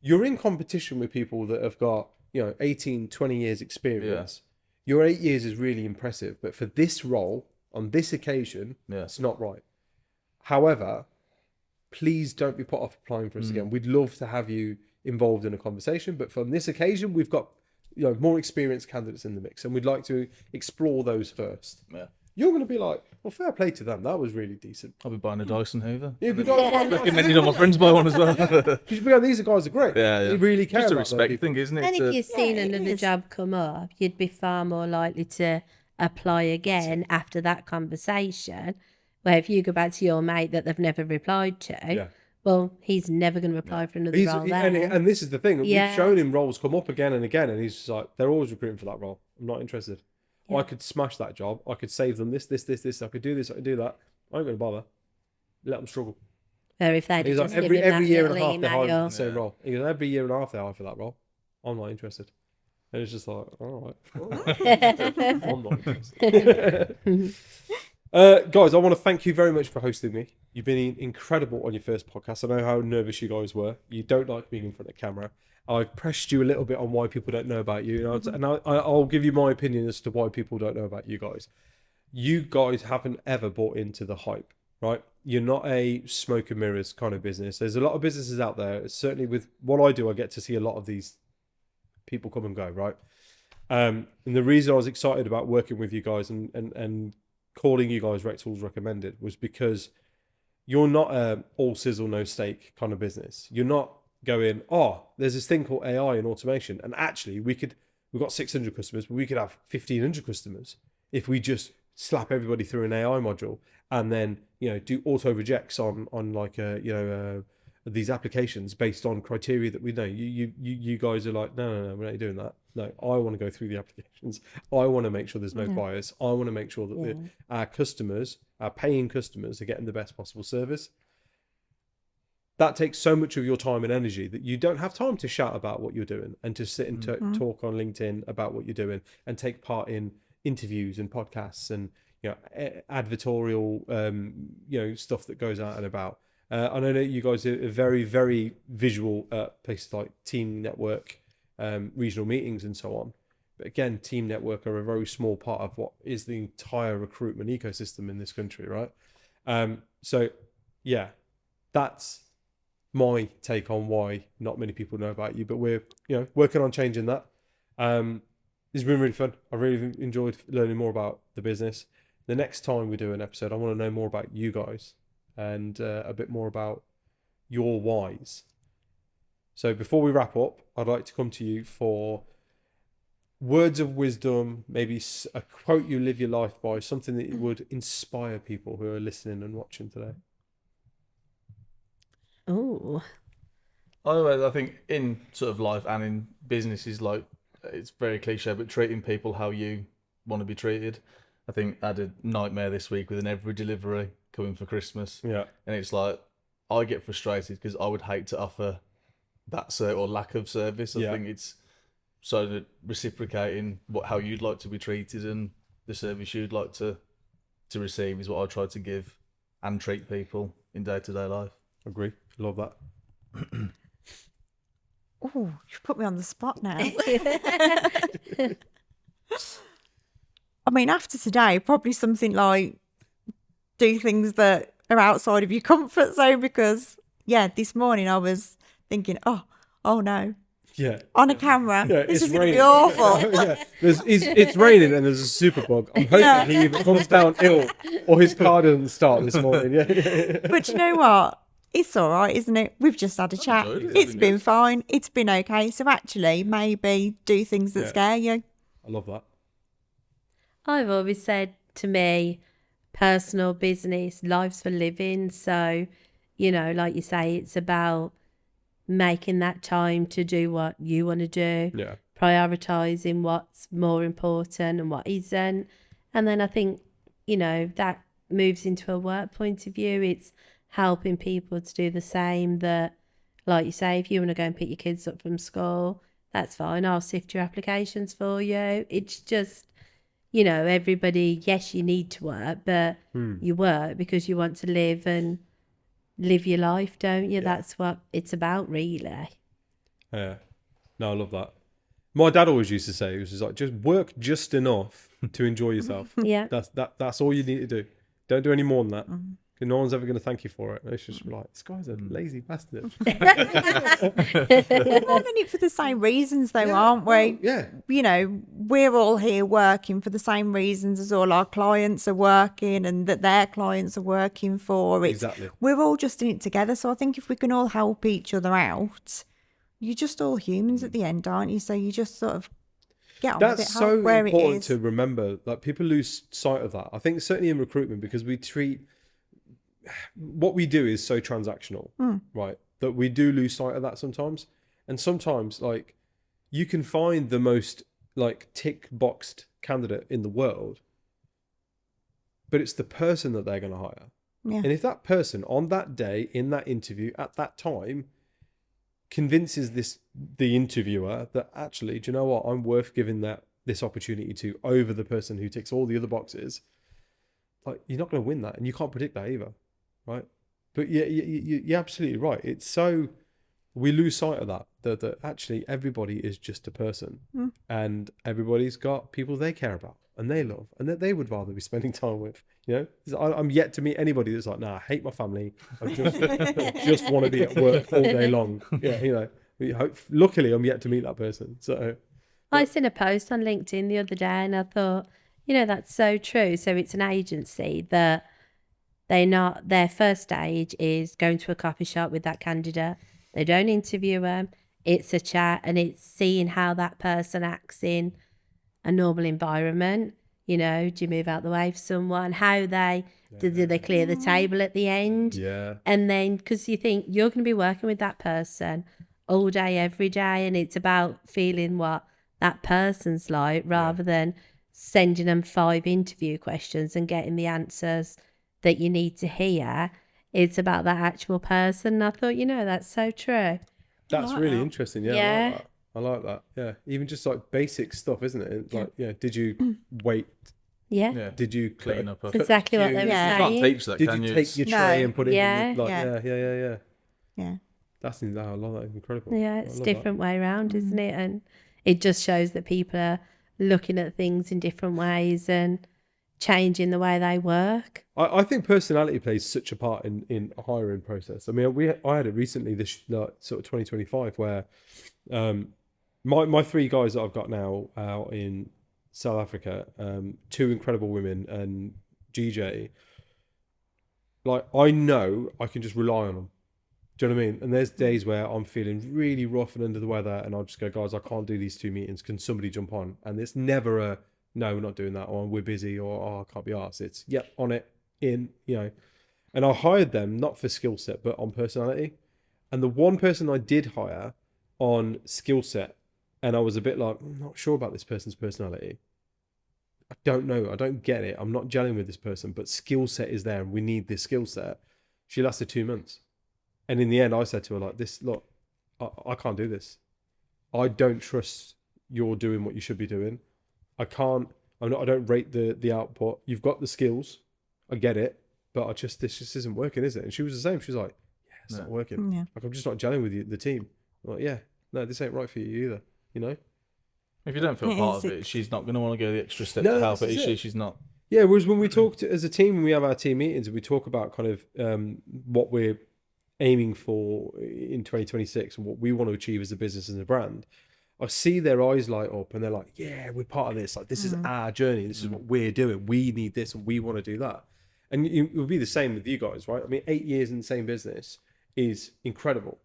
you're in competition with people that have got, you know, 18, 20 years experience. Yeah. Your 8 years is really impressive, but for this role, on this occasion, it's not right. However, please don't be put off applying for us again. We'd love to have you involved in a conversation, but from this occasion, we've got, you know, more experienced candidates in the mix, and we'd like to explore those first. Yeah. You're going to be like, well, fair play to them. That was really decent. I'll be buying a Dyson Hoover. Yeah, recommending all my friends buy one as well. Because these guys are great. Yeah. They really care. Just a about respect thing, isn't it? And if you've seen another job come up, you'd be far more likely to apply again after that conversation. Where if you go back to your mate that they've never replied to, well, he's never going to apply for another role there. And this is the thing. We've shown him roles come up again and again, and he's just like, they're always recruiting for that role. I'm not interested. I could smash that job. I could save them this. I could do this. I could do that. I ain't going to bother. Let them struggle. Or if they just like, every year and a half they're hiring for the same role. He goes, every year and a half they hire for that role. I'm not interested. And it's just like, all right. I'm not interested. Guys, I want to thank you very much for hosting me. You've been incredible on your first podcast. I know how nervous you guys were. You don't like being in front of camera. I've pressed you a little bit on why people don't know about you. And I'll give you my opinion as to why people don't know about you guys. You guys haven't ever bought into the hype, right? You're not a smoke and mirrors kind of business. There's a lot of businesses out there. Certainly with what I do, I get to see a lot of these people come and go, right? And the reason I was excited about working with you guys and calling you guys RecTalk Recommended was because you're not a all sizzle no steak kind of business. You're not going, oh, there's this thing called AI and automation, and actually we've got 600 customers, but we could have 1,500 customers if we just slap everybody through an AI module and then, do auto rejects on like these applications based on criteria that we know. You guys are like, no, we're not doing that. No, I want to go through the applications. I want to make sure there's no bias. I want to make sure that our customers, our paying customers, are getting the best possible service. That takes so much of your time and energy that you don't have time to shout about what you're doing and to sit and talk on LinkedIn about what you're doing and take part in interviews and podcasts and advertorial stuff that goes out and about. I know that you guys are very, very visual at places like Team Network, regional meetings and so on. But again, Team Network are a very small part of what is the entire recruitment ecosystem in this country, right? So yeah, that's my take on why not many people know about you, but we're working on changing that. It's been really fun. I really enjoyed learning more about the business. The next time we do an episode, I want to know more about you guys and a bit more about your whys. So before we wrap up, I'd like to come to you for words of wisdom, maybe a quote you live your life by, something that would inspire people who are listening and watching today. Oh, I think in sort of life and in business is like, it's very cliche, but treating people how you want to be treated. I think I had a nightmare this week with an every delivery coming for Christmas. Yeah. And it's like, I get frustrated because I would hate to offer that or lack of service. I think it's so that reciprocating how you'd like to be treated and the service you'd like to receive is what I try to give and treat people in day-to-day life. Agree. Love that. Oh, you've put me on the spot now. I mean, after today, probably something like do things that are outside of your comfort zone, because, this morning I was thinking, oh no. Yeah. On a camera. Yeah, this it's is going to be raining. awful. It's raining and there's a superbug. I'm hoping he either comes down ill or his car doesn't start this morning. Yeah. But you know what? It's all right, isn't it? We've just had a chat. It's been fine. It's been okay. So actually, maybe do things that scare you. I love that. I've always said, to me, personal, business, life's for living. So, like you say, it's about making that time to do what you want to do. Yeah. Prioritising what's more important and what isn't. And then I think, that moves into a work point of view. It's helping people to do the same. That, like you say, if you want to go and pick your kids up from school, that's fine. I'll sift your applications for you. It's just, everybody, yes, you need to work, but you work because you want to live your life, don't you? That's what it's about, really. Yeah. No, I love that. My dad always used to say, it was just like, just work just enough to enjoy yourself. Yeah. That's all you need to do. Don't do any more than that. Because no one's ever going to thank you for it. It's just like, this guy's a lazy bastard. We're all in it for the same reasons, though, aren't we? Yeah. We're all here working for the same reasons as all our clients are working and that their clients are working for. Exactly. We're all just in it together. So I think if we can all help each other out, you're just all humans at the end, aren't you? So you just sort of get on with it. That's so where important it is. to remember. Like, people lose sight of that. I think certainly in recruitment, because we treat what we do is so transactional, right? That we do lose sight of that sometimes. And sometimes, like, you can find the most like tick boxed candidate in the world, but it's the person that they're going to hire. Yeah. And if that person on that day, in that interview, at that time, convinces the interviewer that actually, do you know what, I'm worth giving this opportunity to over the person who ticks all the other boxes, like, you're not going to win that, and you can't predict that either, right? But yeah, you're absolutely right. It's so, we lose sight of that actually everybody is just a person, and everybody's got people they care about and they love and that they would rather be spending time with. I'm yet to meet anybody that's like, nah, I hate my family. I just want to be at work all day long. Yeah, luckily I'm yet to meet that person. So I seen a post on LinkedIn the other day and I thought, that's so true. So it's an agency that their first stage is going to a coffee shop with that candidate. They don't interview them. It's a chat and it's seeing how that person acts in a normal environment. You know, do you move out the way for someone? How do they clear the table at the end? Yeah. And then, because you think you're going to be working with that person all day, every day, and it's about feeling what that person's like rather than sending them 5 interview questions and getting the answers that you need to hear. It's about that actual person. And I thought, that's so true. That's really interesting. Yeah. I like that. Yeah. Even just like basic stuff, isn't it? Like, did you wait? Yeah. Did you Clean up? That's exactly what they were You saying. can't teach that, Did can you you? take your tray and put it in? Yeah. Yeah. That's I love that. Incredible. Yeah, it's a different way around, isn't it? And it just shows that people are looking at things in different ways and changing the way they work. I think personality plays such a part in a hiring process. I mean, I had it recently, this sort of 2025, where my 3 guys that I've got now out in South Africa, 2 incredible women and GJ, like, I know I can just rely on them. Do you know what I mean? And there's days where I'm feeling really rough and under the weather, and I'll just go, guys, I can't do these 2 meetings. Can somebody jump on? And it's never a, no, we're not doing that, or we're busy, or I can't be arsed. It's, yep, on it, in, And I hired them not for skill set, but on personality. And the one person I did hire on skill set, and I was a bit like, I'm not sure about this person's personality. I don't know. I don't get it. I'm not gelling with this person, but skill set is there, and we need this skill set. She lasted 2 months. And in the end, I said to her, like, look, I can't do this. I don't trust you're doing what you should be doing. I don't rate the output. You've got the skills. I get it. But this just isn't working, is it? And she was the same. She was like, it's not working. Yeah. Like, I'm just not gelling with you, the team. I'm like, yeah, no, this ain't right for you either, If you don't feel part of it, she's not going to want to go the extra step to help it, is she? She's not. Yeah, whereas when we talk as a team, when we have our team meetings, and we talk about kind of what we're aiming for in 2026 and what we want to achieve as a business and a brand, I see their eyes light up and they're like, yeah, we're part of this. Like, this is our journey. This is what we're doing. We need this and we want to do that. And it would be the same with you guys, right? I mean, 8 years in the same business is incredible,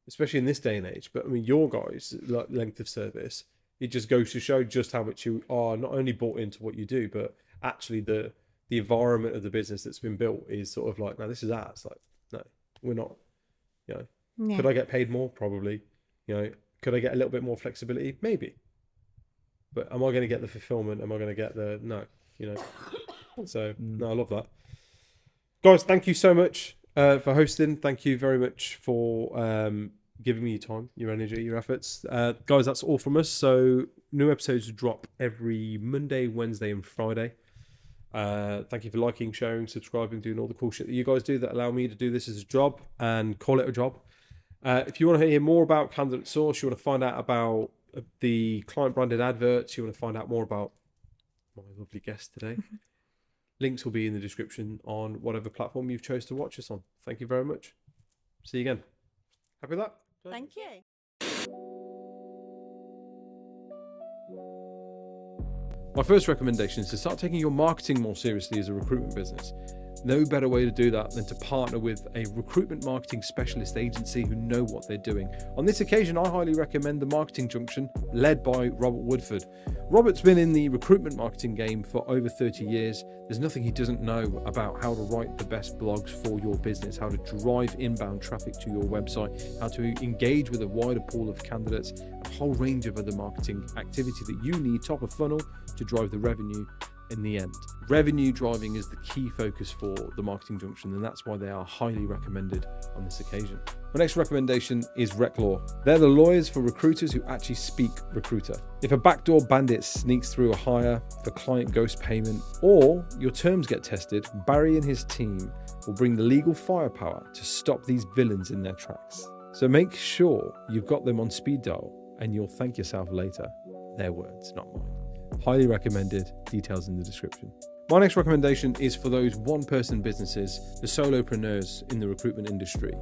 especially in this day and age. But I mean, your guys' length of service, it just goes to show just how much you are not only bought into what you do, but actually the environment of the business that's been built is sort of like, no, this is ours. Like, no, we're not, Could I get paid more? Probably. Could I get a little bit more flexibility? Maybe. But am I going to get the fulfillment? Am I going to get the, no, So, no, I love that. Guys, thank you so much for hosting. Thank you very much for giving me your time, your energy, your efforts. Guys, that's all from us. So new episodes drop every Monday, Wednesday and Friday. Thank you for liking, sharing, subscribing, doing all the cool shit that you guys do that allow me to do this as a job and call it a job. If you want to hear more about Candidate Source, you want to find out about the client branded adverts, you want to find out more about my lovely guest today, links will be in the description on whatever platform you've chose to watch us on. Thank you very much. See you again. Happy with that? Thank you. My first recommendation is to start taking your marketing more seriously as a recruitment business. No better way to do that than to partner with a recruitment marketing specialist agency who know what they're doing. On this occasion, I highly recommend The Marketing Junction, led by Robert Woodford. Robert's been in the recruitment marketing game for over 30 years. There's nothing he doesn't know about how to write the best blogs for your business, how to drive inbound traffic to your website, how to engage with a wider pool of candidates, a whole range of other marketing activity that you need top of funnel to drive the revenue in the end. Revenue driving is the key focus for The Marketing Junction, and that's why they are highly recommended on this occasion. My next recommendation is RecLaw. They're the lawyers for recruiters who actually speak recruiter. If a backdoor bandit sneaks through a hire, if a client ghost payment, or your terms get tested, Barry and his team will bring the legal firepower to stop these villains in their tracks. So make sure you've got them on speed dial, and you'll thank yourself later. Their words, not mine. Highly recommended, details in the description. My next recommendation is for those one-person businesses, the solopreneurs in the recruitment industry.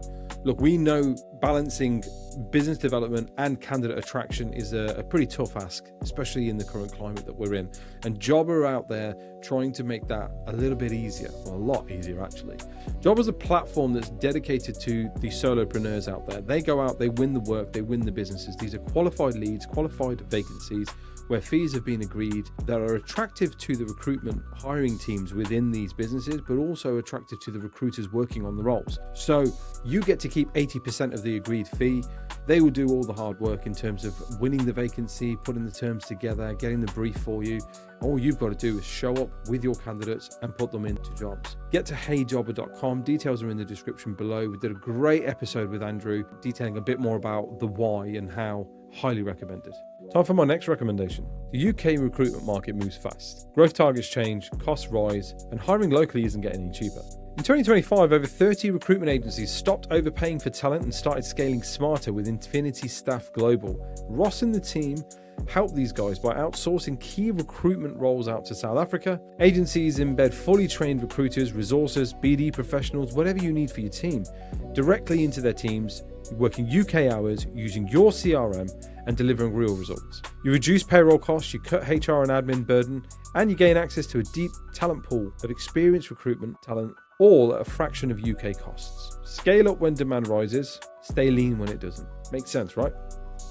Look, we know balancing business development and candidate attraction is a pretty tough ask, especially in the current climate that we're in. And Job are out there trying to make that a little bit easier, well, a lot easier actually. Job is a platform that's dedicated to the solopreneurs out there. They go out, they win the work, they win the businesses. These are qualified leads, qualified vacancies, where fees have been agreed that are attractive to the recruitment hiring teams within these businesses, but also attractive to the recruiters working on the roles. So you get to keep 80% of the agreed fee. They will do all the hard work in terms of winning the vacancy, putting the terms together, getting the brief for you. All you've got to do is show up with your candidates and put them into jobs. Get to heyjobber.com. Details are in the description below. We did a great episode with Andrew detailing a bit more about the why and how. Highly recommended. Time for my next recommendation. The UK recruitment market moves fast. Growth targets change, costs rise, and hiring locally isn't getting any cheaper. In 2025, over 30 recruitment agencies stopped overpaying for talent and started scaling smarter with Infinity Staff Global. Ross and the team help these guys by outsourcing key recruitment roles out to South Africa. Agencies embed fully trained recruiters, resources, BD professionals, whatever you need for your team, directly into their teams, working UK hours, using your CRM and delivering real results. You reduce payroll costs, you cut HR and admin burden, and you gain access to a deep talent pool of experienced recruitment talent, all at a fraction of UK costs. Scale up when demand rises, stay lean when it doesn't. Makes sense, right?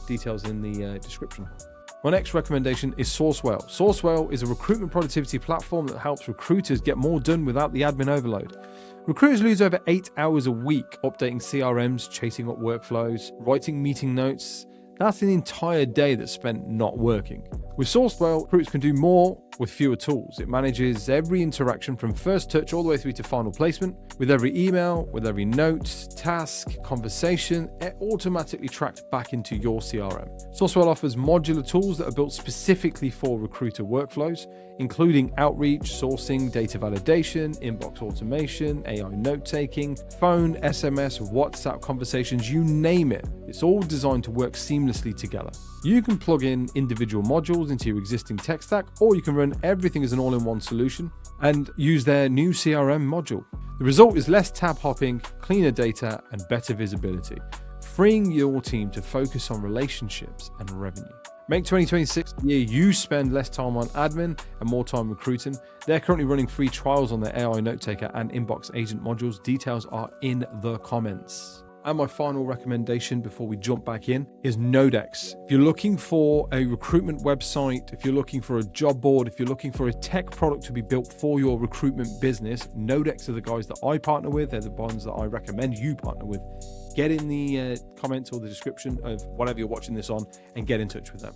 Details in the description. My next recommendation is Sourcewell. Sourcewell is a recruitment productivity platform that helps recruiters get more done without the admin overload. Recruiters lose over 8 hours a week updating CRMs, chasing up workflows, writing meeting notes. That's an entire day that's spent not working. With Sourcewell, recruiters can do more with fewer tools. It manages every interaction from first touch all the way through to final placement. With every email, with every note, task, conversation, it automatically tracked back into your CRM. Sourcewell offers modular tools that are built specifically for recruiter workflows, including outreach, sourcing, data validation, inbox automation, AI note-taking, phone, SMS, WhatsApp conversations, you name it. It's all designed to work seamlessly together. You can plug in individual modules into your existing tech stack, or you can run everything as an all-in-one solution and use their new CRM module. The result is less tab hopping, cleaner data, and better visibility, freeing your team to focus on relationships and revenue. Make 2026 the year you spend less time on admin and more time recruiting. They're currently running free trials on their AI note taker and inbox agent modules. Details are in the comments. And my final recommendation before we jump back in is Nodex. If you're looking for a recruitment website, if you're looking for a job board, if you're looking for a tech product to be built for your recruitment business, Nodex are the guys that I partner with. They're the ones that I recommend you partner with. Get in the comments or the description of whatever you're watching this on and get in touch with them.